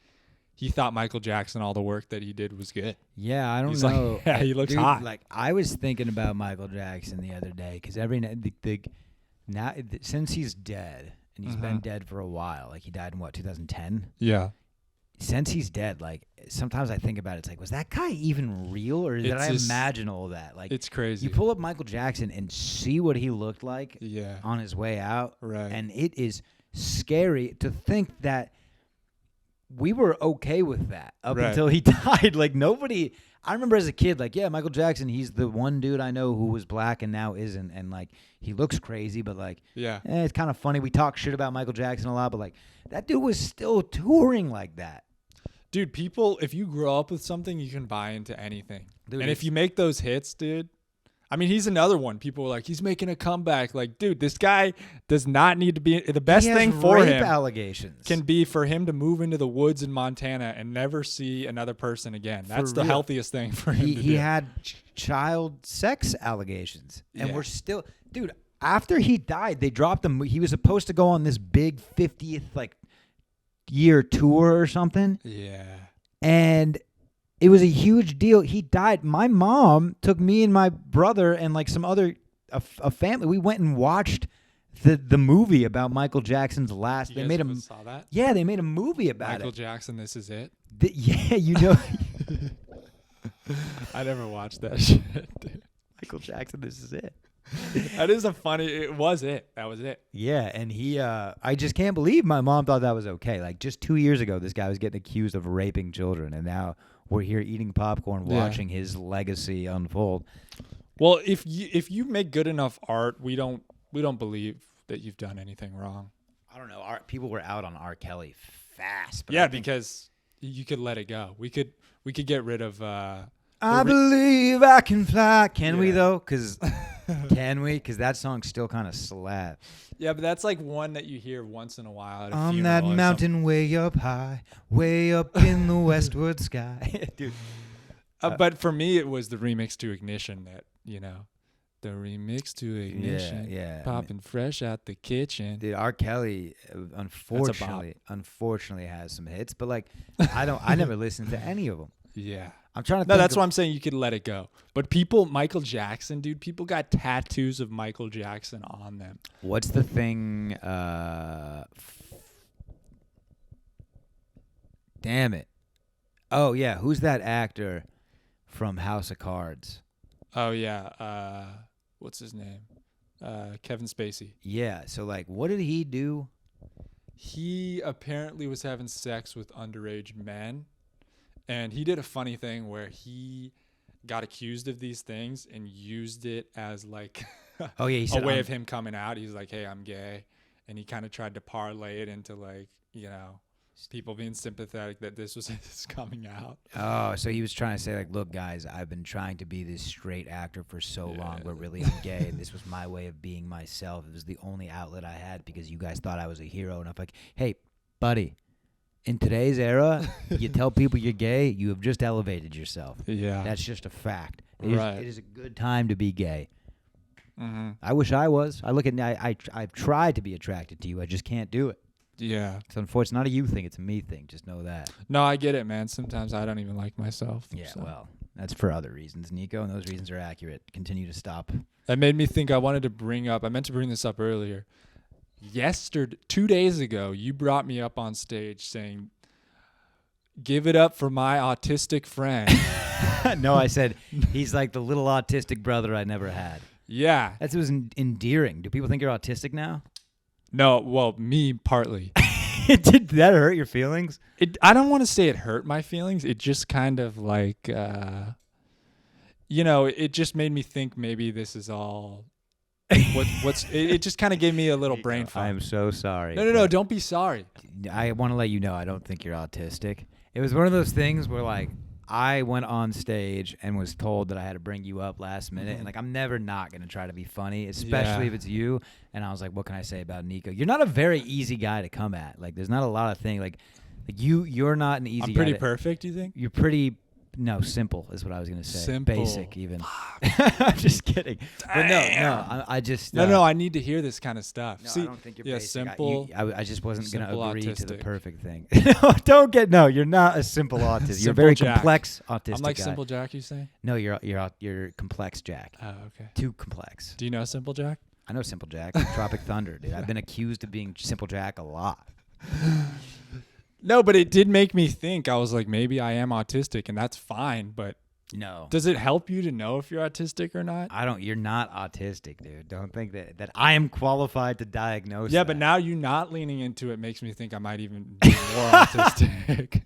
he thought Michael Jackson, all the work that he did was good. yeah, I don't He's know. like, yeah, he looks Dude, hot. Like, I was thinking about Michael Jackson the other day because since he's dead, and he's been dead for a while, like he died in 2010? Yeah. Since he's dead, like sometimes I think about it, it's like, was that guy even real, or did I imagine all that? Like, It's crazy. you pull up Michael Jackson and see what he looked like Yeah. on his way out, Right. and it is scary to think that we were okay with that up Right. until he died. Like, nobody. I remember as a kid, like, yeah, Michael Jackson, he's the one dude I know who was black and now isn't, and like he looks crazy, but like, Yeah. it's kind of funny. We talk shit about Michael Jackson a lot, but like that dude was still touring like that. Dude, people, if you grow up with something, you can buy into anything. Dude, and if you make those hits, dude, I mean, he's another one. People were like, he's making a comeback. Like, dude, this guy does not need to be. The best he has thing for rape him allegations can be for him to move into the woods in Montana and never see another person again. That's the real. healthiest thing for him to he do. had child sex allegations, and Yeah. we're still, dude. After he died, they dropped him. He was supposed to go on this big 50th like year tour or something, Yeah. and it was a huge deal. He died. My mom took me and my brother and like some other a family. We went and watched the movie about Michael Jackson's last. You They guys made ever a saw that? yeah. They made a movie about Michael it. Jackson, This Is It. Yeah, you know. I never watched that shit, dude. Michael Jackson, This Is It. That is a funny. It was it. That was it. Yeah, and he, I just can't believe my mom thought that was okay. Like, just 2 years ago, this guy was getting accused of raping children, and now we're here eating popcorn, Yeah. watching his legacy unfold. Well, if you make good enough art, we don't believe that you've done anything wrong. I don't know. People were out on R. Kelly fast. But Yeah, I think, because you could let it go. We could get rid of. I believe I can fly. Can we Yeah. though? Because can we? Because that song still kind of slap. Yeah, but that's like one that you hear once in a while at a On funeral that or mountain way up high, way up in the westward sky, dude. but for me, it was the remix to Ignition that the remix to Ignition. yeah. Popping fresh out the kitchen. Dude, R. Kelly, unfortunately has some hits, but like, I never listened to any of them. Yeah. I'm trying to. No, think that's of, why I'm saying you could let it go. But Michael Jackson, dude, people got tattoos of Michael Jackson on them. What's the thing? Damn it! Oh yeah, who's that actor from House of Cards? Oh yeah. What's his name? Kevin Spacey. Yeah. So like, what did he do? He apparently was having sex with underage men. And he did a funny thing where he got accused of these things and used it as like Oh yeah, he said a way of him coming out. He's like, hey, I'm gay. And he kind of tried to parlay it into like, people being sympathetic that this was his coming out. Oh, so he was trying to say like, look, guys, I've been trying to be this straight actor for so long, but really I'm gay, and this was my way of being myself. It was the only outlet I had because you guys thought I was a hero. And I'm like, hey, buddy. In today's era, you tell people you're gay, you have just elevated yourself. Yeah. That's just a fact. Right. It is a good time to be gay. Mm-hmm. I wish I was. I look at I've tried to be attracted to you. I just can't do it. Yeah. So unfortunately, it's not a you thing. It's a me thing. Just know that. No, I get it, man. Sometimes I don't even like myself. Yeah. so. Well, That's for other reasons, Niko, and those reasons are accurate. Continue to stop. That made me think I meant to bring this up earlier. 2 days ago, you brought me up on stage saying, "Give it up for my autistic friend." No, I said, he's like the little autistic brother I never had. Yeah. That was endearing. Do people think you're autistic now? No, well, me partly. Did that hurt your feelings? I don't want to say it hurt my feelings. It just kind of like, it just made me think maybe this is all. It just kind of gave me a little brain fog. I'm so sorry. No, don't be sorry. I want to let you know I don't think you're autistic. It was one of those things where like I went on stage and was told that I had to bring you up last minute, and like I'm never not gonna try to be funny, especially if it's you. And I was like, what can I say about Niko? You're not a very easy guy to come at. Like there's not a lot of things like you're not an easy guy. I'm pretty perfect, you think? You're pretty. No, simple is what I was going to say. Simple. Basic, even. I'm just kidding. But no, I just... No, I need to hear this kind of stuff. No, See, I don't think you're basic. Simple. I just wasn't going to agree autistic. to the perfect thing. No, you're not a simple autistic. You're a very complex autistic I'm like guy. Simple Jack, you say? No, you're complex Jack. Oh, okay. Too complex. Do you know Simple Jack? I know Simple Jack. Tropic Thunder, dude. I've been accused of being Simple Jack a lot. No, but it did make me think. I was like, maybe I am autistic, and that's fine, but... No. Does it help you to know if you're autistic or not? You're not autistic, dude. Don't think that I am qualified to diagnose Yeah, that. but now you not leaning into it makes me think I might even be more autistic.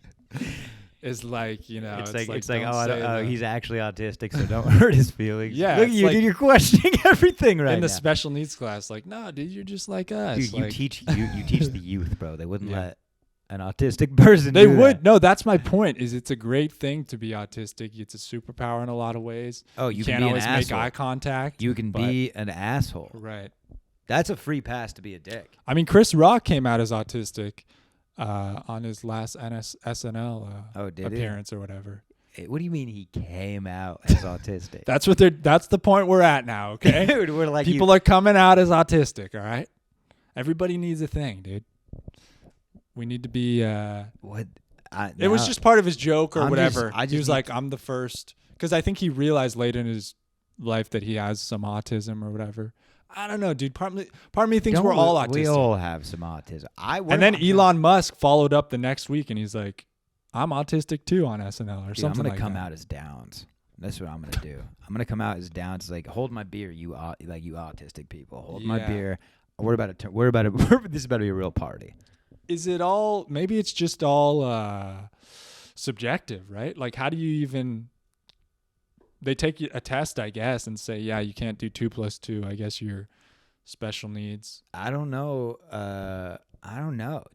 It's like, it's like he's actually autistic, so don't hurt his feelings. Yeah. Look at you, dude. You're questioning everything right now. In the special needs class, like, no, dude, you're just like us. Dude, like, you teach the youth, bro. They wouldn't let an autistic person They do would. that. No, that's my point. Is it's a great thing to be autistic. It's a superpower in a lot of ways. Oh, you can't can be always an make asshole. eye contact. You can be an asshole. Right. That's a free pass to be a dick. I mean, Chris Rock came out as autistic on his last SNL appearance or whatever. What do you mean he came out as autistic? That's the point we're at now, okay? Dude, we're like people are coming out as autistic, all right? Everybody needs a thing, dude. We need to be what? It was just part of his joke or whatever. He was like, I'm the first. Because I think he realized later in his life that he has some autism or whatever. I don't know, dude. Part of me thinks we're all autistic. We all have some autism. And then Elon Musk followed up the next week, and he's like, I'm autistic too on SNL or something like that. I'm going to come out as Downs. That's what I'm going to do. I'm going to come out as Downs. Like, hold my beer, you autistic people. Hold my beer. We're about to. This is about to be a real party. Is it all? Maybe it's just all subjective, right? Like, how do you even? They take a test, I guess, and say, yeah, you can't do 2 + 2. I guess you're special needs. I don't know,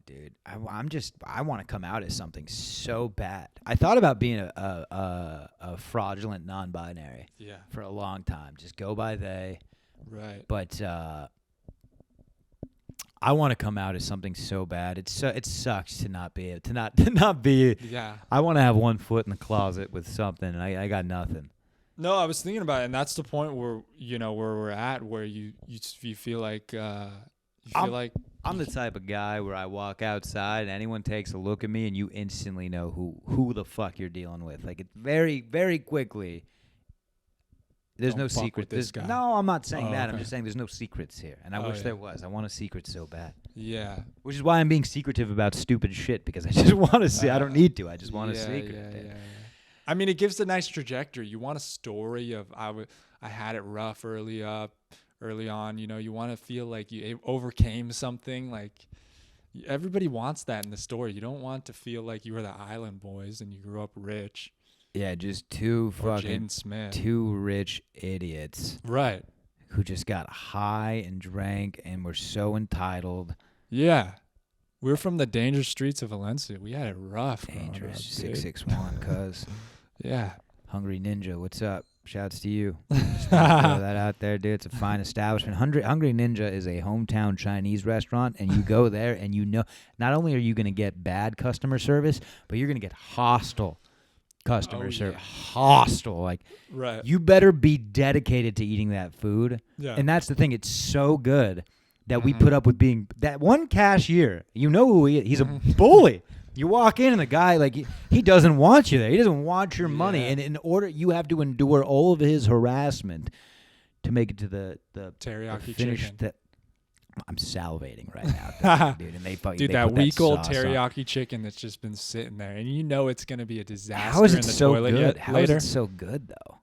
dude. I want to come out as something so bad. I thought about being a fraudulent non-binary. Yeah. For a long time, just go by they. Right. But I want to come out as something so bad. It sucks to not be to not be. Yeah. I want to have one foot in the closet with something, and I got nothing. No, I was thinking about it, and that's the point where where we're at, where you feel like I'm the type of guy where I walk outside and anyone takes a look at me and you instantly know who the fuck you're dealing with. Like it very, very quickly. There's no secret. No, I'm not saying that. Okay. I'm just saying there's no secrets here, and I wish there was. I want a secret so bad. Yeah. Which is why I'm being secretive about stupid shit, because I just want to see. I don't need to. I just want a secret. Yeah. I mean, it gives a nice trajectory. You want a story of I had it rough early on. You want to feel like you overcame something. Like everybody wants that in the story. You don't want to feel like you were the Island Boys and you grew up rich. Yeah, just two Jaden Smith. Two rich idiots. Right. Who just got high and drank and were so entitled. Yeah. We're from the dangerous streets of Valencia. We had it rough. Dangerous 661, cuz. Yeah. Hungry Ninja, what's up? Shouts to you. Just throw that out there, dude. It's a fine establishment. Hungry Ninja is a hometown Chinese restaurant, and you go there and not only are you going to get bad customer service, but you're going to get hostile customer service. Hostile. Like, right. You better be dedicated to eating that food. Yeah. And that's the thing. It's so good that we put up with being that one cashier. You know who he is. He's a bully. You walk in and the guy, like, he doesn't want you there. He doesn't want your money. Yeah. And in order, you have to endure all of his harassment to make it to the Teriyaki finish. chicken. I'm salivating right now, dude. And they fucking Dude, they that put week old sauce on. teriyaki chicken that's just been sitting there, and you know it's gonna be a disaster. How is in it the so toilet good? yet How later. is it so good though?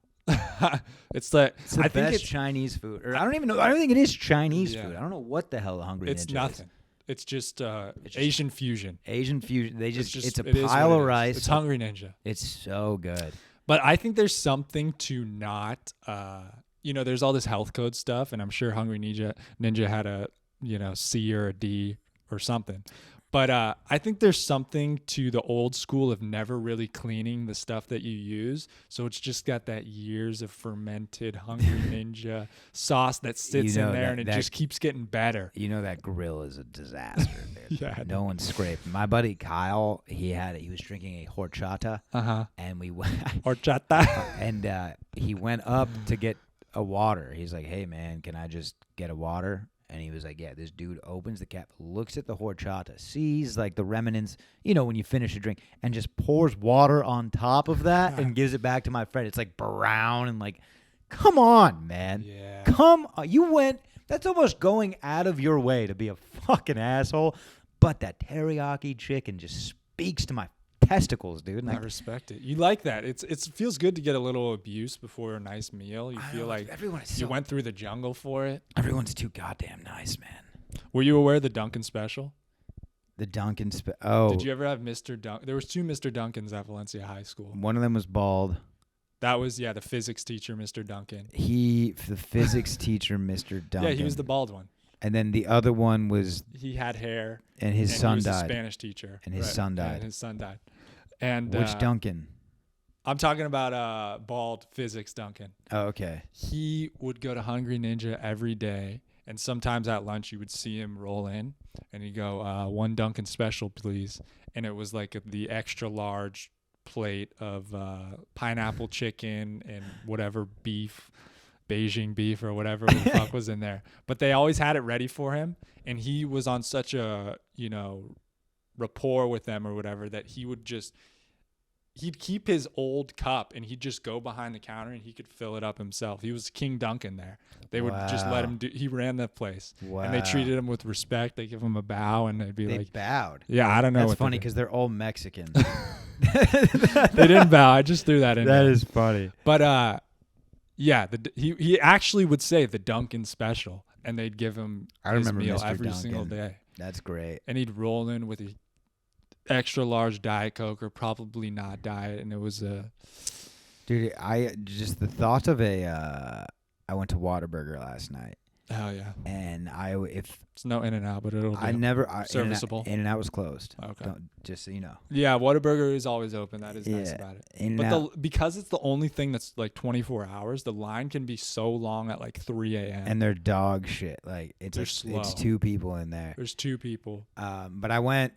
It's the It's the I think best it's Chinese food. Or I don't even know. I don't think it is Chinese Yeah. food. I don't know what the hell the Hungry it's Ninja is. nothing. It's just just- Asian fusion. Asian fusion. They It's just it's a it is pile what of it is. rice. It's Hungry Ninja. It's so good. But I think there's something to not, there's all this health code stuff, and I'm sure Hungry Ninja had a, C or a D or something. But I think there's something to the old school of never really cleaning the stuff that you use. So it's just got that years of fermented Hungry Ninja sauce that sits in there, and it just keeps getting better. You know that grill is a disaster, dude. Yeah. No one's scraping. My buddy Kyle, he was drinking a horchata, and we went Horchata. and he went up to get a water. He's like, "Hey man, can I just get a water?" And he was like, yeah, this dude opens the cap, looks at the horchata, sees like the remnants, when you finish a drink, and just pours water on top of that and gives it back to my friend. It's like brown and like, come on, man. Yeah. Come on. That's almost going out of your way to be a fucking asshole. But that teriyaki chicken just speaks to my testicles, dude. I respect it. You like that. It feels good to get a little abuse before a nice meal. You feel like you went through the jungle for it. Everyone's too goddamn nice, man. Were you aware of the Duncan special? The Duncan oh. Did you ever have Mr. Duncan? There was 2 Mr. Duncans at Valencia High School. One of them was bald. That was, the physics teacher, Mr. Duncan. The physics teacher, Mr. Duncan. Yeah, he was the bald one. And then the other one was... He had hair. And his son he was died. A Spanish teacher. And his son died. And his son died. And which Duncan? I'm talking about bald physics Duncan. Oh, okay. He would go to Hungry Ninja every day, and sometimes at lunch you would see him roll in, and he'd go, 1 Duncan special, please. And it was like the extra large plate of pineapple chicken and whatever beef, Beijing beef or whatever the fuck was in there. But they always had it ready for him, and he was on such a, rapport with them or whatever that he'd keep his old cup and he'd just go behind the counter and he could fill it up himself. He was King Duncan there. They would just let him he ran the place. Wow. And they treated him with respect. They give him a bow and they'd be like, bowed. Yeah, I don't know. That's funny because they're all Mexican. They didn't bow. I just threw that in there. That is funny. But he actually would say the Duncan special, and they'd give him his meal Mr. every Duncan. single day. That's great. And he'd roll in with a extra large Diet Coke, or probably not diet, and it was dude, the thought of I went to Whataburger last night. Oh yeah. And it's no In-N-Out, but it'll serviceable. In-N-Out was closed. Okay. Just so you know. Yeah, Whataburger is always open. That is nice about it. But because it's the only thing that's like 24 hours, the line can be so long at like 3 a.m. And they're dog shit. Like they're slow. It's 2 people in there. There's 2 people. But I went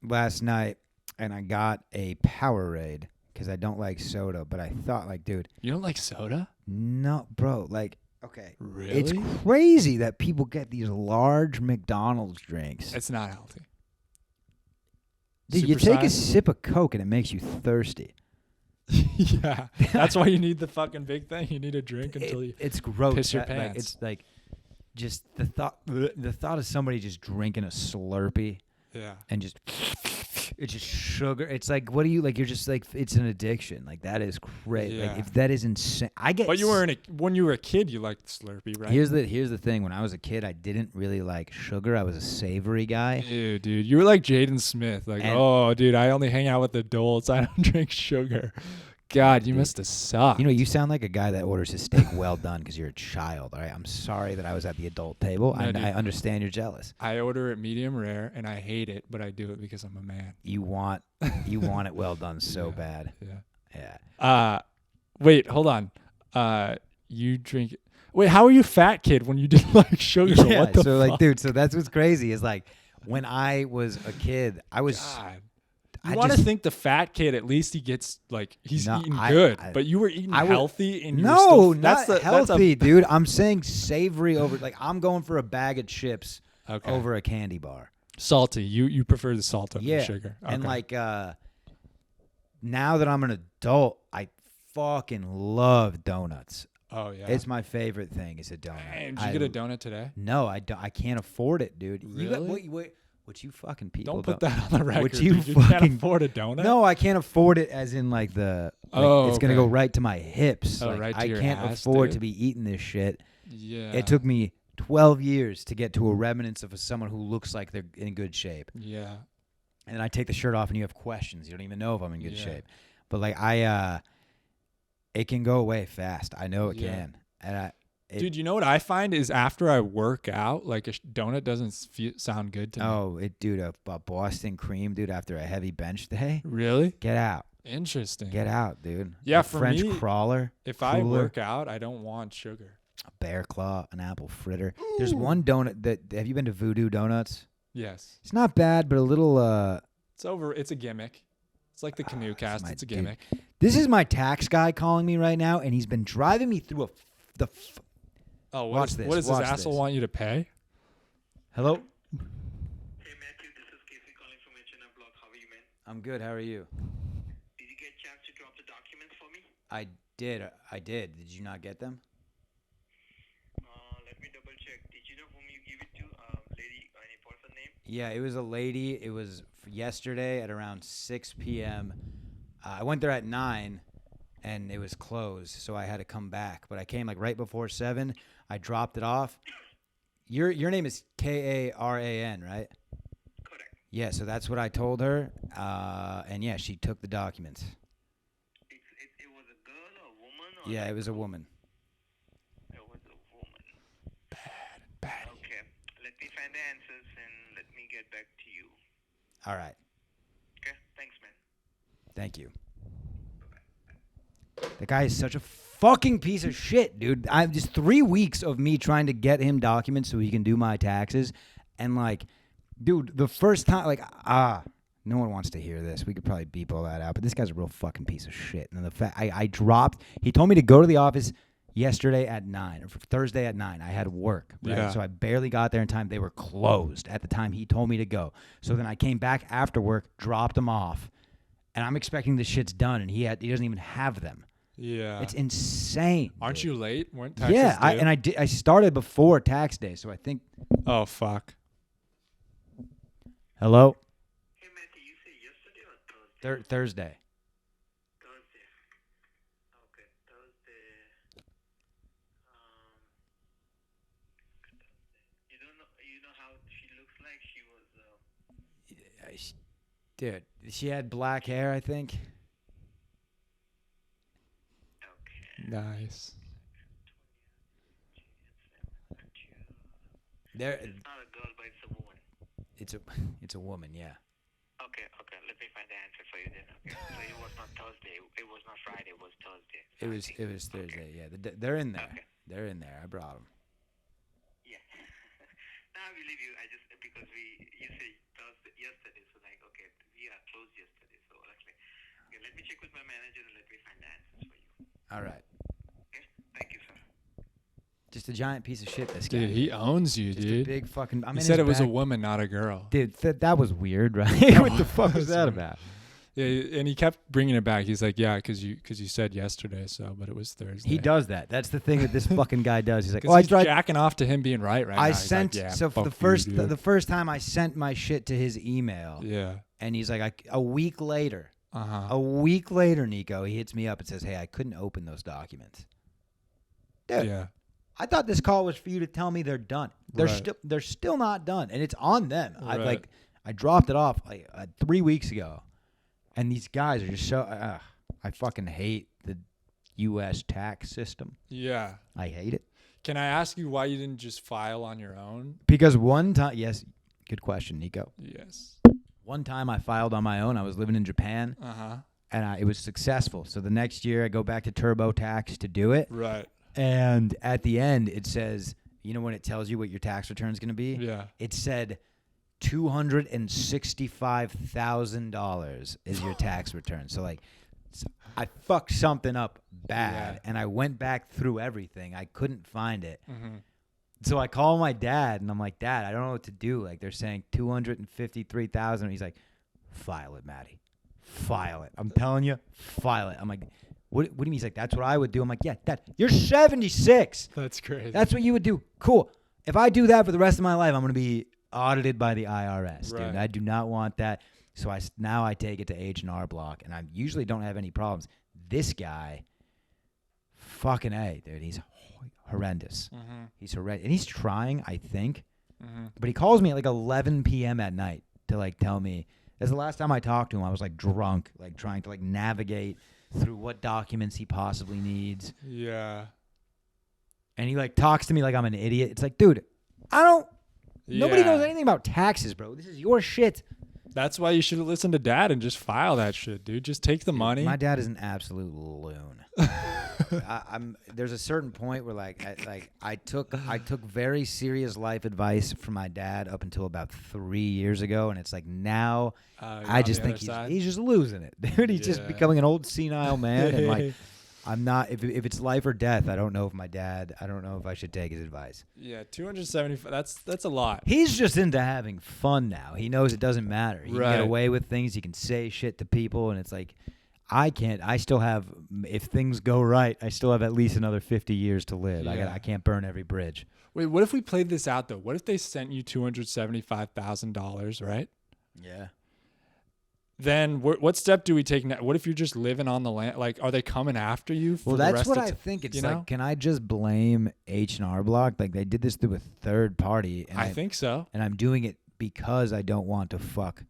last night and I got a Powerade because I don't like soda. But I thought, like, dude, you don't like soda? No, bro. Like, okay, really? It's crazy that people get these large McDonald's drinks. It's not healthy. Dude, you take a sip of Coke and it makes you thirsty. Yeah, that's why you need the fucking big thing. You need a drink until it's gross. Piss your pants. Like, it's like just the thought of somebody just drinking a Slurpee. Yeah. And it's just sugar. It's like, what do you like? You're just like, it's an addiction. Like, that is crazy. Yeah. Like, if that is insane, But when you were a kid, you liked Slurpee, right? Here's the thing. When I was a kid, I didn't really like sugar. I was a savory guy. Ew, dude, you were like Jaden Smith. Like, oh, dude, I only hang out with adults. I don't drink sugar. God, you must have sucked. You sound like a guy that orders his steak well done because you're a child. All right, I'm sorry that I was at the adult table. No, I understand you're jealous. I order it medium rare, and I hate it, but I do it because I'm a man. You want it well done so bad. Yeah. Wait, hold on. You drink. Wait, how are you fat kid when you didn't like sugar? Yeah, what the so fuck? like, dude. So that's what's crazy is like when I was a kid, I was. God. You want to think the fat kid, at least he gets like he's eating good, but you were eating healthy and not healthy, dude. I'm saying savory over. Like, I'm going for a bag of chips over a candy bar. Salty. You prefer the salt over the sugar. Okay. And like now that I'm an adult, I fucking love donuts. Oh yeah. It's my favorite thing. Is a donut. Damn, did you get a donut today? No, I don't. I can't afford it, dude. Really? What you fucking people Don't put that on the record. What you dude. You fucking can't afford a donut? No, I can't afford it. As in, like it's gonna go right to my hips. Oh, like, right to I your can't ass, afford dude. to be eating this shit. Yeah. It took me 12 years to get to a remnants of someone who looks like they're in good shape. Yeah. And then I take the shirt off, and you have questions. You don't even know if I'm in good Yeah. shape. But like it can go away fast. I know it can. And Dude, you know what I find is after I work out, like a donut doesn't sound good to me. Oh, dude, a Boston cream, dude, after a heavy bench day. Really? Get out. Interesting. Get out, dude. Yeah, A for French me, crawler. If cooler, I work out, I don't want sugar. a bear claw, an apple fritter. There's one donut that have you been to Voodoo Donuts? Yes. It's not bad, but a little It's a gimmick. It's like the canoe cast. It's a gimmick. This is my tax guy calling me right now, and he's been driving me through Oh, Watch this. What does this Watch asshole this. want you to pay? Hello? Hey Matthew, this is Casey calling from H&M Blog. How are you, man? I'm good. How are you? Did you get a chance to drop the documents for me? I did. Did you not get them? Let me double check. Did you know whom you give it to? Lady, any person name? Yeah, it was a lady. It was yesterday at around 6 p.m. I went there at 9, and it was closed, so I had to come back. But I came like right before 7. I dropped it off. Your name is Karan, right? Correct. Yeah, so that's what I told her. And yeah, she took the documents. It was a girl or a woman? Or Yeah, it was a woman. It was a woman. Bad. Okay. Let me find the answers and let me get back to you. All right. Okay? Thanks, man. Thank you. The guy is such a fucking piece of shit, dude. I'm just 3 weeks of me trying to get him documents so he can do my taxes. And like, dude, the first time, like, no one wants to hear this. We could probably beep all that out, but this guy's a real fucking piece of shit. And the fact he told me to go to the office yesterday at 9 or Thursday at 9. I had work, right? Yeah. So I barely got there in time. They were closed at the time he told me to go. So then I came back after work, dropped him off, and I'm expecting this shit's done, and he doesn't even have them. Yeah. It's insane. Aren't dude. you late? Weren't taxes Yeah, due? I started before tax day, so I think. Oh, fuck. Hello. Hey, Matthew, you say yesterday or Thursday? Thursday. Thursday. Okay, Thursday. You know how she looks like? She was. Dude, she had black hair, I think. Okay. Nice. There, It's not a girl, but it's a woman. it's a woman, yeah. Okay. Let me find the answer for you then. Okay. So it was not Thursday. It was not Friday. It was Thursday. It was Thursday, yeah. They're in there. Okay. They're in there. I brought them. Yeah. Now I believe you. I just because you say Thursday yesterday, so like okay, we are closed yesterday, so okay, let me check with my manager and let me find the answers for you. All right. Okay. Thank you, sir. Just a giant piece of shit, this guy. Dude, he owns you, Just a dude. big fucking. I'm He in said his it was a back. woman, not a girl. Dude, that was weird, right? What the fuck was that about? Yeah, and he kept bringing it back. He's like, yeah, because you said yesterday, but it was Thursday. He does that. That's the thing that this fucking guy does. He's like, Because I he's tried. jacking off to him being right now. I He's sent like, yeah, so for the fuck you, first dude. the first time I sent my shit to his email, Yeah. and he's like, a week later, Uh-huh. Niko, he hits me up and says, hey, I couldn't open those documents. Dude, Yeah. I thought this call was for you to tell me they're done. Right. They're still not done, and it's on them. Right. I dropped it off 3 weeks ago, and these guys are just so. I fucking hate the U.S. tax system. Yeah. I hate it Can I ask you why you didn't just file on your own? because one time, yes, good question, Niko. Yes. One time I filed on my own. I was living in Japan, Uh-huh. and it was successful. So the next year I go back to TurboTax to do it. Right. And at the end, it says, you know when it tells you what your tax return is going to be? Yeah. It said $265,000 is your tax return. So, I fucked something up bad, Yeah. and I went back through everything. I couldn't find it. Mm-hmm. So I call my dad, and I'm like, Dad, I don't know what to do. Like, they're saying 253,000. He's like, file it, Matty. File it. I'm telling you, file it. I'm like, what do you mean? He's like, that's what I would do. I'm like, yeah, Dad, you're 76. That's crazy. That's what you would do. Cool. If I do that for the rest of my life, I'm going to be audited by the IRS, dude. Right. I do not want that. So now I take it to H&R Block, and I usually don't have any problems. This guy, fucking A, dude, he's horrendous. Mm-hmm. He's horrendous. And he's trying, I think. Mm-hmm. But he calls me at like 11 p.m. at night to like tell me. That's the last time I talked to him. I was like drunk, like trying to like navigate through what documents he possibly needs. Yeah. And he like talks to me like I'm an idiot. It's like, dude, nobody knows anything about taxes, bro. This is your shit. That's why you should listen to Dad and just file that shit, dude. Just take the money. My dad is an absolute loon. There's a certain point where I took very serious life advice from my dad up until about 3 years ago, and it's like now I just think he's just losing it, dude. He's just becoming an old senile man, and like I'm not. If it's life or death, I don't know if I should take his advice. Yeah, 275. That's a lot. He's just into having fun now. He knows it doesn't matter. He can get away with things. He can say shit to people, and it's like I can't. I still have. If things go right, I still have at least another 50 years to live. Yeah. I can't burn every bridge. Wait, what if we played this out though? What if they sent you $275,000, right? Yeah. Then what step do we take now? What if you're just living on the land? Like, are they coming after you? For the Well, that's rest what of I think. It's you like, know? can I just blame H&R Block? Like they did this through a third party. And I think so. And I'm doing it because I don't want to fuck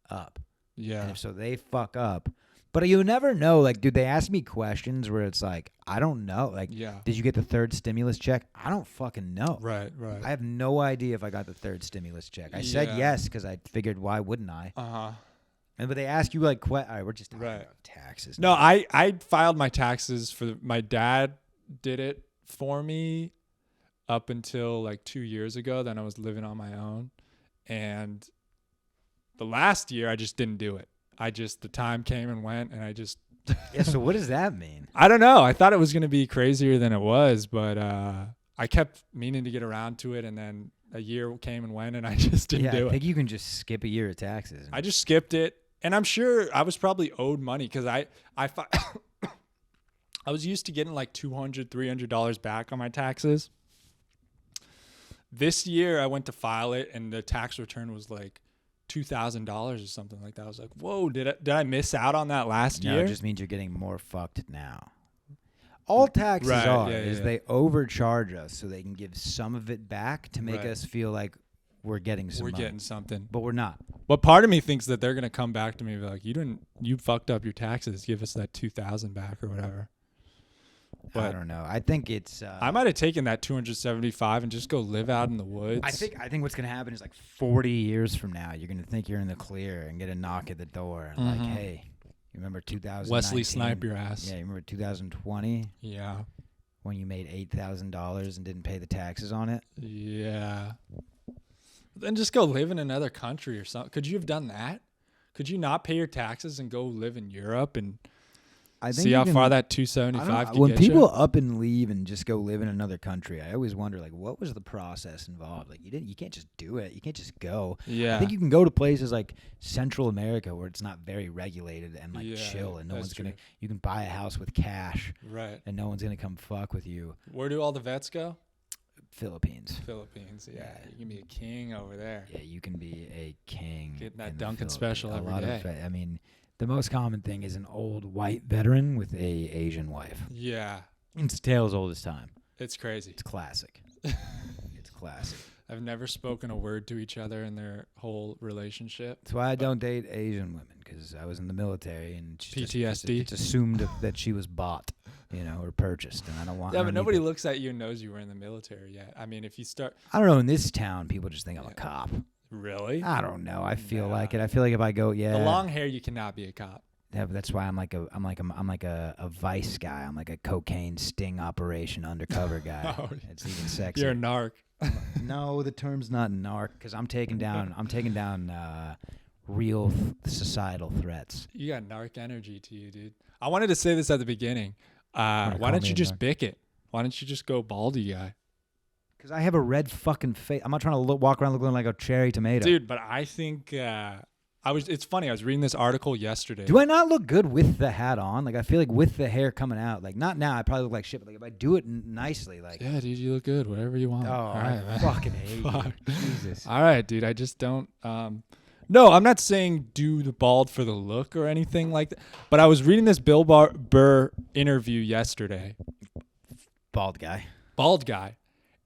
up. Yeah. And if so they fuck up. But you never know. Like, dude, they ask me questions where it's like, I don't know. Like, did you get the third stimulus check? I don't fucking know. Right. I have no idea if I got the third stimulus check. I said yes because I figured why wouldn't I? Uh-huh. But they ask you like, all right, we're just talking about taxes. No, I filed my taxes my dad did it for me up until like 2 years ago. Then I was living on my own. And the last year I just didn't do it. The time came and went and I just. Yeah. So what does that mean? I don't know. I thought it was going to be crazier than it was, but I kept meaning to get around to it. And then a year came and went and I just didn't do it. I think you can just skip a year of taxes. I just skipped it. And I'm sure I was probably owed money because I was used to getting like $200, $300 back on my taxes. This year I went to file it and the tax return was like $2,000 or something like that. I was like, whoa, did I miss out on that last year? No, it just means you're getting more fucked now. All taxes they overcharge us so they can give some of it back to make us feel like we're getting some money. Getting something. But we're not. But part of me thinks that they're going to come back to me and be like, you fucked up your taxes. Give us that $2,000 back or whatever. But I don't know. I think it's. I might have taken that 275 and just go live out in the woods. I think what's going to happen is like 40 years from now, you're going to think you're in the clear and get a knock at the door and like, hey, you remember 2000? Wesley Snipe your ass. Yeah, you remember 2020? Yeah. When you made $8,000 and didn't pay the taxes on it? Yeah. Then just go live in another country or something. Could you have done that? Could you not pay your taxes and go live in Europe and see how far that 275 could when get people you? up and leave and just go live in another country, I always wonder like what was the process involved? Like you can't just do it. You can't just go. Yeah. I think you can go to places like Central America where it's not very regulated and like chill and no one's gonna. You can buy a house with cash. Right. And no one's gonna come fuck with you. Where do all the vets go? Philippines. Yeah. You can be a king over there. Yeah, you can be a king. Getting that Dunkin' special every day. I mean, the most common thing is an old white veteran with a Asian wife. Yeah. It's tales old as time. It's crazy. It's classic. It's classic. I've never spoken a word to each other in their whole relationship. That's why I don't date Asian women, because I was in the military and PTSD. It's assumed that she was bought, or purchased, and I don't want. Yeah, but nobody looks at you and knows you were in the military yet. I mean, if you start, I don't know. In this town, people just think I'm a cop. Really? I don't know. I feel like it. I feel like if I go, the long hair, you cannot be a cop. Yeah, but that's why I'm like a vice guy. I'm like a cocaine sting operation undercover guy. Oh, it's even sexier. You're a narc. No, the term's not narc because I'm taking down real societal threats. You got narc energy to you, dude. I wanted to say this at the beginning. Why don't you just bick it? Why don't you just go baldy guy? Because I have a red fucking face. I'm not trying to walk around looking like a cherry tomato. Dude, but I think it's funny. I was reading this article yesterday. Do I not look good with the hat on? Like, I feel like with the hair coming out, like, not now, I probably look like shit, but like if I do it nicely, like, Yeah, dude, you look good. Whatever you want. oh, All right, I man. fucking hate Fuck. you. Jesus. All right, dude. I just don't. No, I'm not saying do the bald for the look or anything like that. But I was reading this Bill Burr interview yesterday. Bald guy. Bald guy.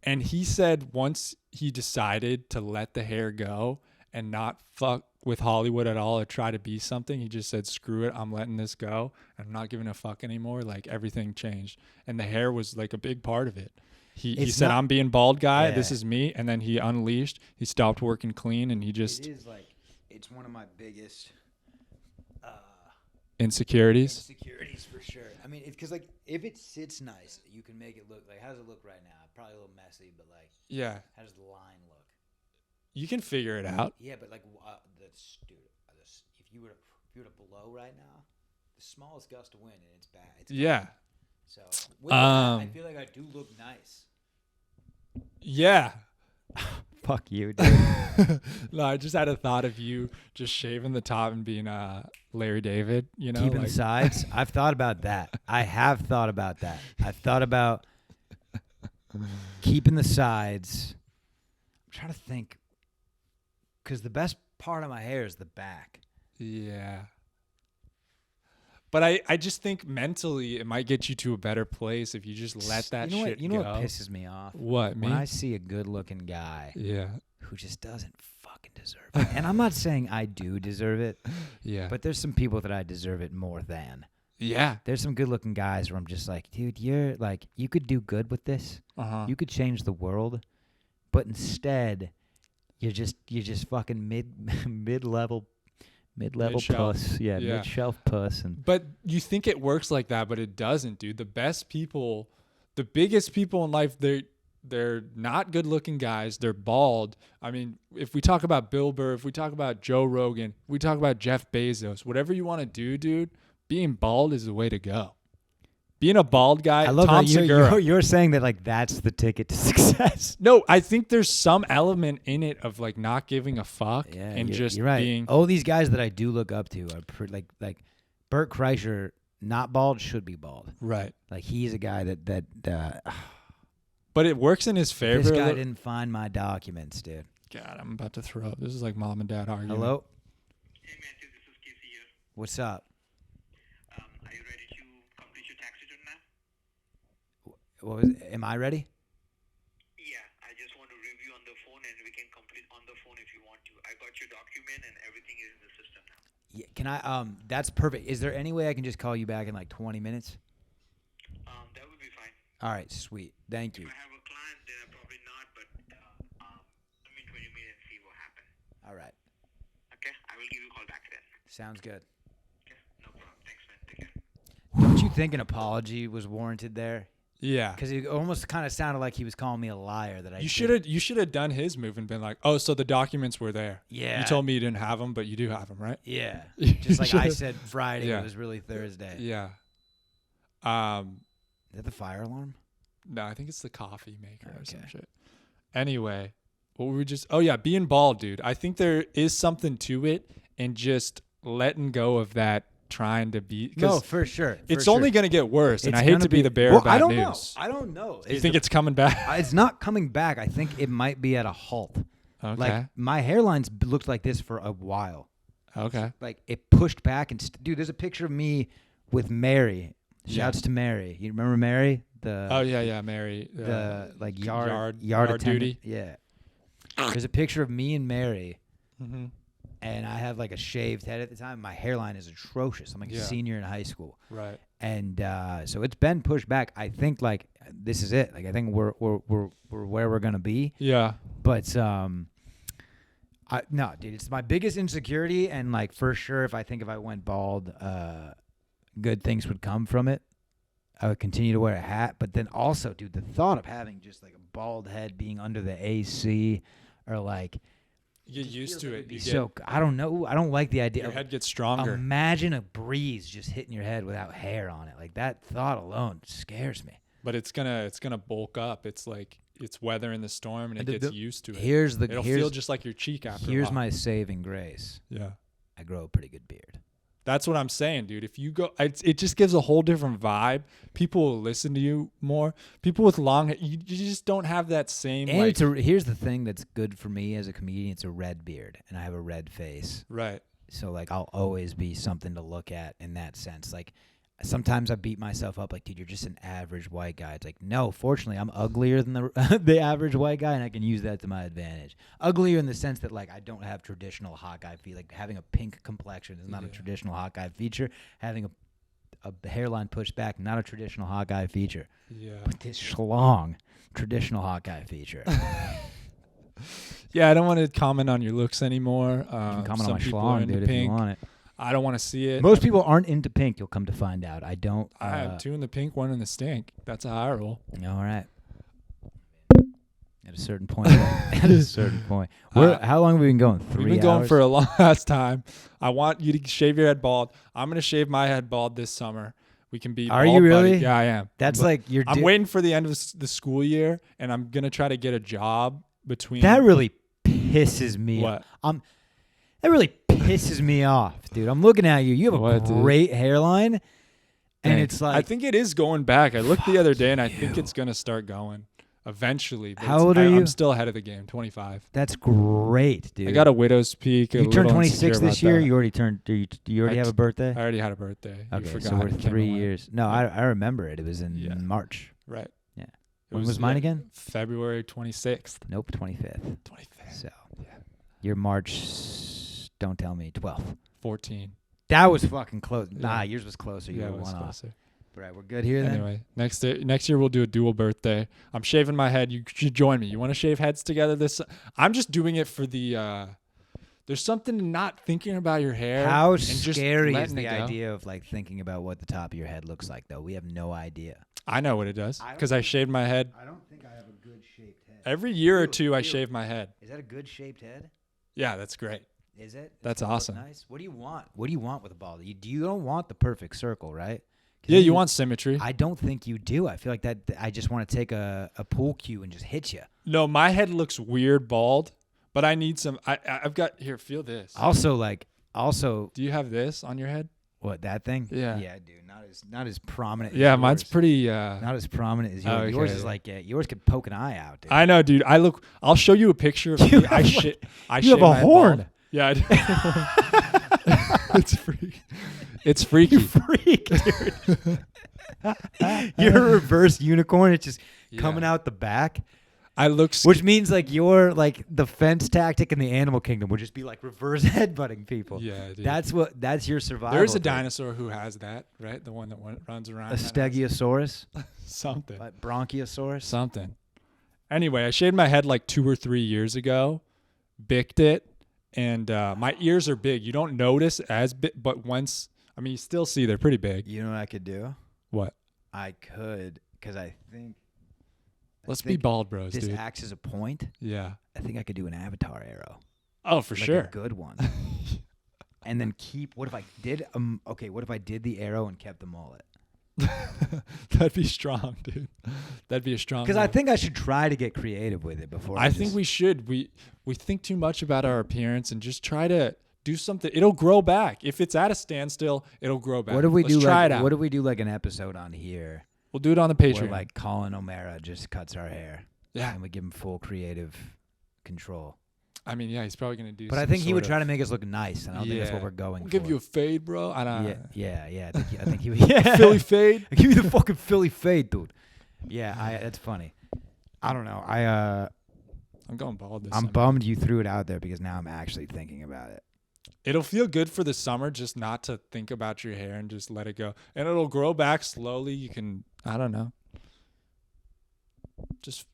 And he said once he decided to let the hair go and not fuck with Hollywood at all or try to be something, he just said, screw it, I'm letting this go. I'm not giving a fuck anymore. Like, everything changed. And the hair was like a big part of it. He said, I'm being bald guy. Yeah. This is me. And then he unleashed. He stopped working clean and he just... It is like, it's one of my biggest Insecurities? insecurities for sure. I mean, it's because, like, if it sits nice, you can make it look, like, how does it look right now? Probably a little messy, but, like, Yeah. how does the line look? You can figure it out. Yeah, but, like, if you were to blow right now, the smallest gust of wind, and it's bad. It's bad. Yeah. So, with that, I feel like I do look nice. Yeah. Fuck you, dude. No, I just had a thought of you just shaving the top and being Larry David, you know? Keeping the sides. I've thought about that. I have thought about that. I've thought about keeping the sides. I'm trying to think. Because the best part of my hair is the back. Yeah. But I just think mentally it might get you to a better place if you just let that shit You know go. what pisses me off? What, me? When I see a good-looking guy Yeah. who just doesn't fucking deserve it. And I'm not saying I do deserve it, Yeah. but there's some people that I deserve it more than. Yeah. There's some good-looking guys where I'm just like, dude, you're like, you could do good with this. Uh-huh. You could change the world, but instead, you're just fucking mid-level Mid-shelf. puss. Yeah, Yeah. mid-shelf puss. And But you think it works like that, but it doesn't, dude. The best people, the biggest people in life, they're not good-looking guys. They're bald. I mean, if we talk about Bill Burr, if we talk about Joe Rogan, if we talk about Jeff Bezos, whatever you want to do, dude, being bald is the way to go. Being a bald guy, I love Tom that Segura. you're saying that like that's the ticket to success. No, I think there's some element in it of like not giving a fuck Yeah, and just you're right. being. Oh, these guys that I do look up to are like Bert Kreischer, not bald, should be bald. Right. Like he's a guy that But it works in his favor. this guy didn't find my documents, dude. God, I'm about to throw up. This is like mom and dad arguing. Hello, Hey Matthew, this is Casey here. what's up? Are you ready to complete your tax return now? What was it? Am I ready? Yeah, I just want to review on the phone and we can complete on the phone if you want to. I got your document and everything is in the system now. Yeah, can I? That's perfect. Is there any way I can just call you back in like 20 minutes? That would be fine. All right, sweet. Thank you. If I have a client, then probably not, but let me 20 minutes and see what happens. All right, Okay, I will give you a call back then. sounds good. Okay, no problem. Thanks, man. Take care. Don't you think an apology was warranted there? Yeah. Because it almost kind of sounded like he was calling me a liar. That I You did. should have done his move and been like, oh, so the documents were there. Yeah. You told me you didn't have them, but you do have them, right? Yeah. You Just like I should've- said Friday, Yeah. it was really Thursday. Yeah. Is that the fire alarm? No, I think it's the coffee maker or some Okay. shit. Anyway, what were we just? Oh yeah, being bald, dude. I think there is something to it, and just letting go of that trying to be. No, for sure. It's only gonna get worse, and I hate to be the bearer Well, of bad I don't news. know. I don't know. You think it's coming back? It's not coming back. I think it might be at a halt. Okay. Like my hairline's looked like this for a while. Okay. Like it pushed back and dude, there's a picture of me with Mary. Yeah. Shouts to Mary. You remember Mary? Oh yeah, Mary. The like yard yard attendant? duty. Yeah. There's a picture of me and Mary, Mm-hmm. and I have like a shaved head at the time. My hairline is atrocious. I'm like Yeah. a senior in high school, Right. and so it's been pushed back. I think like this is it. Like I think we're where we're gonna be. Yeah. But no, dude, it's my biggest insecurity, and like for sure, if I went bald, good things would come from it. I would continue to wear a hat, but then also, dude, the thought of having just like a bald head being under the AC, or like You get used to it. You so I don't know. I don't like the idea. your of- head gets stronger. Imagine a breeze just hitting your head without hair on it. Like that thought alone scares me. But it's gonna bulk up. It's like it's weathering the storm and it The- gets the- used to it. Here's It'll feel just like your cheek after. here's a while. my saving grace. Yeah. I grow a pretty good beard. That's what I'm saying, dude. If you go, it just gives a whole different vibe. People will listen to you more. People with long hair, you just don't have that same. And like, here's the thing that's good for me as a comedian. It's a red beard, and I have a red face. right. So, like, I'll always be something to look at in that sense. Like, sometimes I beat myself up, like, dude, you're just an average white guy. It's like, no, fortunately, I'm uglier than the the average white guy, and I can use that to my advantage. Uglier in the sense that, like, I don't have traditional hot guy feet. Like, having a pink complexion is not a traditional hot guy feature. Having a hairline pushed back, not a traditional hot guy feature. Yeah. But this schlong, traditional hot guy feature. Yeah, I don't want to comment on your looks anymore. You can comment some on my people are schlong, into dude, if you pink. want it. I don't want to see it. Most people aren't into pink, you'll come to find out. I don't. I have two in the pink, one in the stink. That's how I roll. All right. At a certain point. At a certain point. How long have we been going? 3 hours? We've been going for a long ass time. I want you to shave your head bald. I'm gonna shave my head bald this summer. We can be. Are bald you really? buddy. Yeah, I am. That's But like you're. I'm waiting for the end of the school year, and I'm gonna try to get a job between. That really pisses me What? off. That really pisses me off, dude. I'm looking at you. You have a What, dude? great hairline, and Thanks. it's like. I think it is going back. I looked the other day, and I think it's gonna start going eventually. But How old are you? I'm still ahead of the game. 25. That's great, dude. I got a widow's peak. You turned 26 insecure this about year. that. You already turned. Do you already have a birthday? I already had a birthday. You Okay, forgot. so we're It came 3 away. years. No, I remember it. It was in Yeah. March. Right. Yeah. It When was mine again? February 26th. Nope, 25th. 25th. So, Yeah. your March. Don't tell me 12th. 14. That was fucking close. Nah, Yeah. yours was closer. You Yeah, were it was one off. closer. Right, we're good here then. Anyway, next year we'll do a dual birthday. I'm shaving my head. You should join me. You want to shave heads together? I'm just doing it for the. There's something in not thinking about your hair. How and just scary is letting the it go. idea of like thinking about what the top of your head looks like, though? We have no idea. I know what it does I don't because I shaved my head. I don't think I have a good shaped head. Every year or Ew, two, I ew. shave my head. Is that a good shaped head? Yeah, that's great. Is it? That's Does it look awesome. Nice. What do you want? What do you want with a bald? You don't want the perfect circle, right? 'Cause Yeah, then you want symmetry. I don't think you do. I feel like that. I just want to take a pool cue and just hit you. No, my head looks weird bald, but I need some. I've got here. Feel this. Also, Do you have this on your head? what, that thing? Yeah. Yeah, dude. Not as prominent. as Yeah, mine's yours. pretty. Not as prominent as yours. Oh, Yours okay. is like yours could poke an eye out, dude. I know, dude. I'll show you a picture of You me. have you have shave a my head horn. bald. Yeah, I do. It's freaky. It's freaky. Freak, dude. You're a reverse unicorn. It's just coming Yeah. out the back. I look. Which means like your like the fence tactic in the animal kingdom would just be like reverse headbutting people. Yeah, dude. That's your survival. There's a thing. dinosaur who has that, right? The one that runs around. A Stegosaurus, Something. Bronchiosaurus. Something. Anyway, I shaved my head like 2 or 3 years ago, bicked it, and my ears are big. You don't notice as big, but once, I mean, you still see they're pretty big. You know what I could do? What? I could, because I think. Let's be bald bros, This dude. acts as a point. Yeah. I think I could do an avatar arrow. Oh, for Like sure. a good one. And then what if I did what if I did the arrow and kept the mullet? That'd be strong, dude. That'd be a strong. Because I move. think I should try to get creative with it before. I think we should. We think too much about our appearance and just try to do something. It'll grow back. If it's at a standstill, it'll grow back. What if we Let's do try like it out. what if we do like an episode on here We'll do it on the where Patreon. like Colin O'Mara just cuts our hair Yeah. and we give him full creative control. I mean, yeah, he's probably gonna do. But I some think he sort would of- try to make us look nice, and I don't think that's what we're going We'll for. give you a fade, bro. I don't. yeah. I think he would. Yeah. Philly fade. Give me the fucking Philly fade, dude. Yeah, that's funny. I don't know. I'm going bald this I'm summer. bummed you threw it out there because now I'm actually thinking about it. It'll feel good for the summer just not to think about your hair and just let it go. And it'll grow back slowly. You can, I don't know. Just,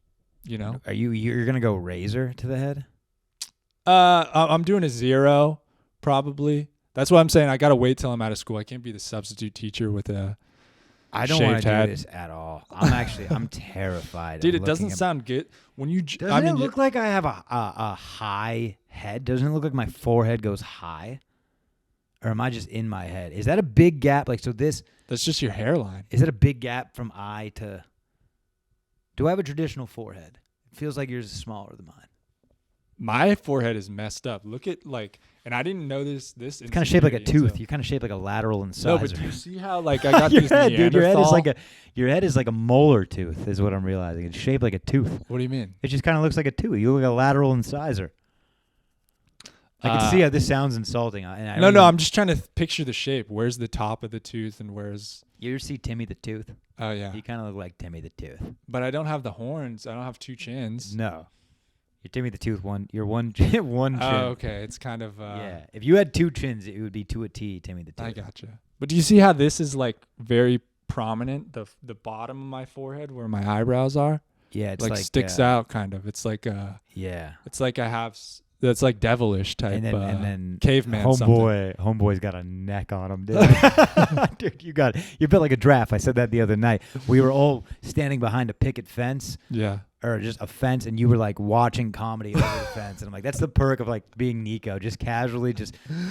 You're gonna go razor to the head? I'm doing a 0 probably. That's what I'm saying. I got to wait till I'm out of school. I can't be the substitute teacher with a I don't want shaved to do head. this at all. I'm terrified. Dude, of it doesn't looking at- sound good when you. Doesn't it look like I have a high head? Doesn't it look like my forehead goes high? Or am I just in my head? Is that a big gap? Like, so this, that's just your hairline. is it a big gap from eye to... Do I have a traditional forehead? Feels like yours is smaller than mine. My forehead is messed up. Look at and I didn't know this. It's kind of shaped like a tooth. You're kind of shaped like a lateral incisor. No, but do you see how I got your these head, dude. Neanderthal? Your head is like a molar tooth. Is what I'm realizing. It's shaped like a tooth. What do you mean? It just kind of looks like a tooth. You look like a lateral incisor. I can see how this sounds insulting. I'm just trying to picture the shape. Where's the top of the tooth and where's... You ever see Timmy the Tooth? Oh, yeah. You kind of look like Timmy the Tooth. But I don't have the horns. I don't have two chins. No. You're Timmy the Tooth. You're one chin. Oh, okay. It's kind of... yeah. If you had two chins, it would be to a T, Timmy the Tooth. I gotcha. But do you see how this is very prominent? The bottom of my forehead where my eyebrows are? Yeah, it's sticks out kind of. It's like... yeah. It's like I have... That's like devilish type. And then caveman. Homeboy's got a neck on him, dude. Dude, you're built like a giraffe. I said that the other night. We were all standing behind a picket fence. Yeah. Or just a fence, and you were like watching comedy over the fence, and I'm like, that's the perk of like being Niko. Just casually,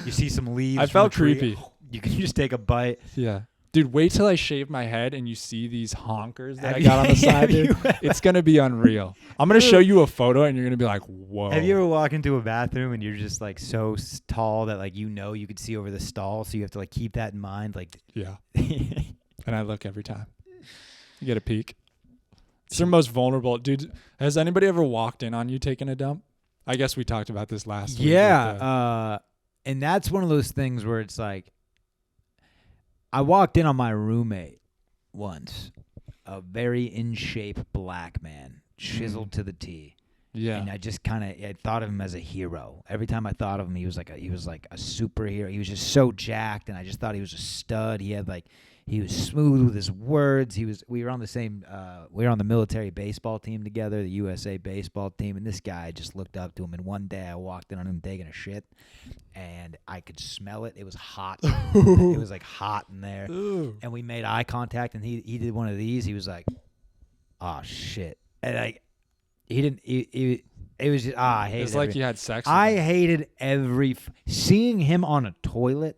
you see some leaves. I felt creepy. You can just take a bite. Yeah. Dude, wait till I shave my head and you see these honkers that I got on the side, dude. It's going to be unreal. I'm going to show you a photo and you're going to be like, whoa. Have you ever walked into a bathroom and you're just like so tall that you could see over the stall, so you have to like keep that in mind? Yeah. And I look every time. You get a peek. It's your most vulnerable. Dude, has anybody ever walked in on you taking a dump? I guess we talked about this last week. Yeah. And that's one of those things where it's like, I walked in on my roommate once, a very in shape black man, chiseled to the T. Yeah. And I just I thought of him as a hero. Every time I thought of him, he was like a superhero. He was just so jacked, and I just thought he was a stud. He was smooth with his words. We were on the military baseball team together, the USA baseball team, and this guy, just looked up to him, and one day I walked in on him taking a shit, and I could smell it. It was hot. It was like hot in there. Ooh. And we made eye contact, and he did one of these. He was like, "Oh shit." And he didn't it was just I hated it. It's like you had sex with I him. hated seeing him on a toilet.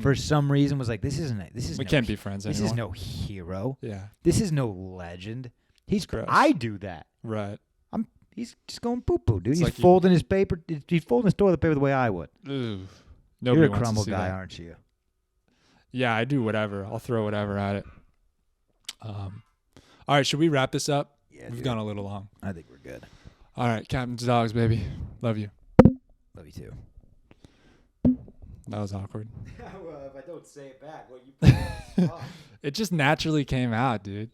For some reason, was like, we can't be friends anymore. This is no hero. Yeah. This is no legend. He's gross. I do that. Right. He's just going poo-poo, dude. It's He's like folding his paper. He's folding his toilet paper the way I would. Ooh. You're a wants to crumble see guy, that. aren't you? Yeah, I do whatever. I'll throw whatever at it. All right, should we wrap this up? Yeah, We've dude. gone a little long. I think we're good. All right, Captain's Dogs, baby. Love you. Love you too. That was awkward. Well, if I don't say it back, well, you. It just naturally came out, dude.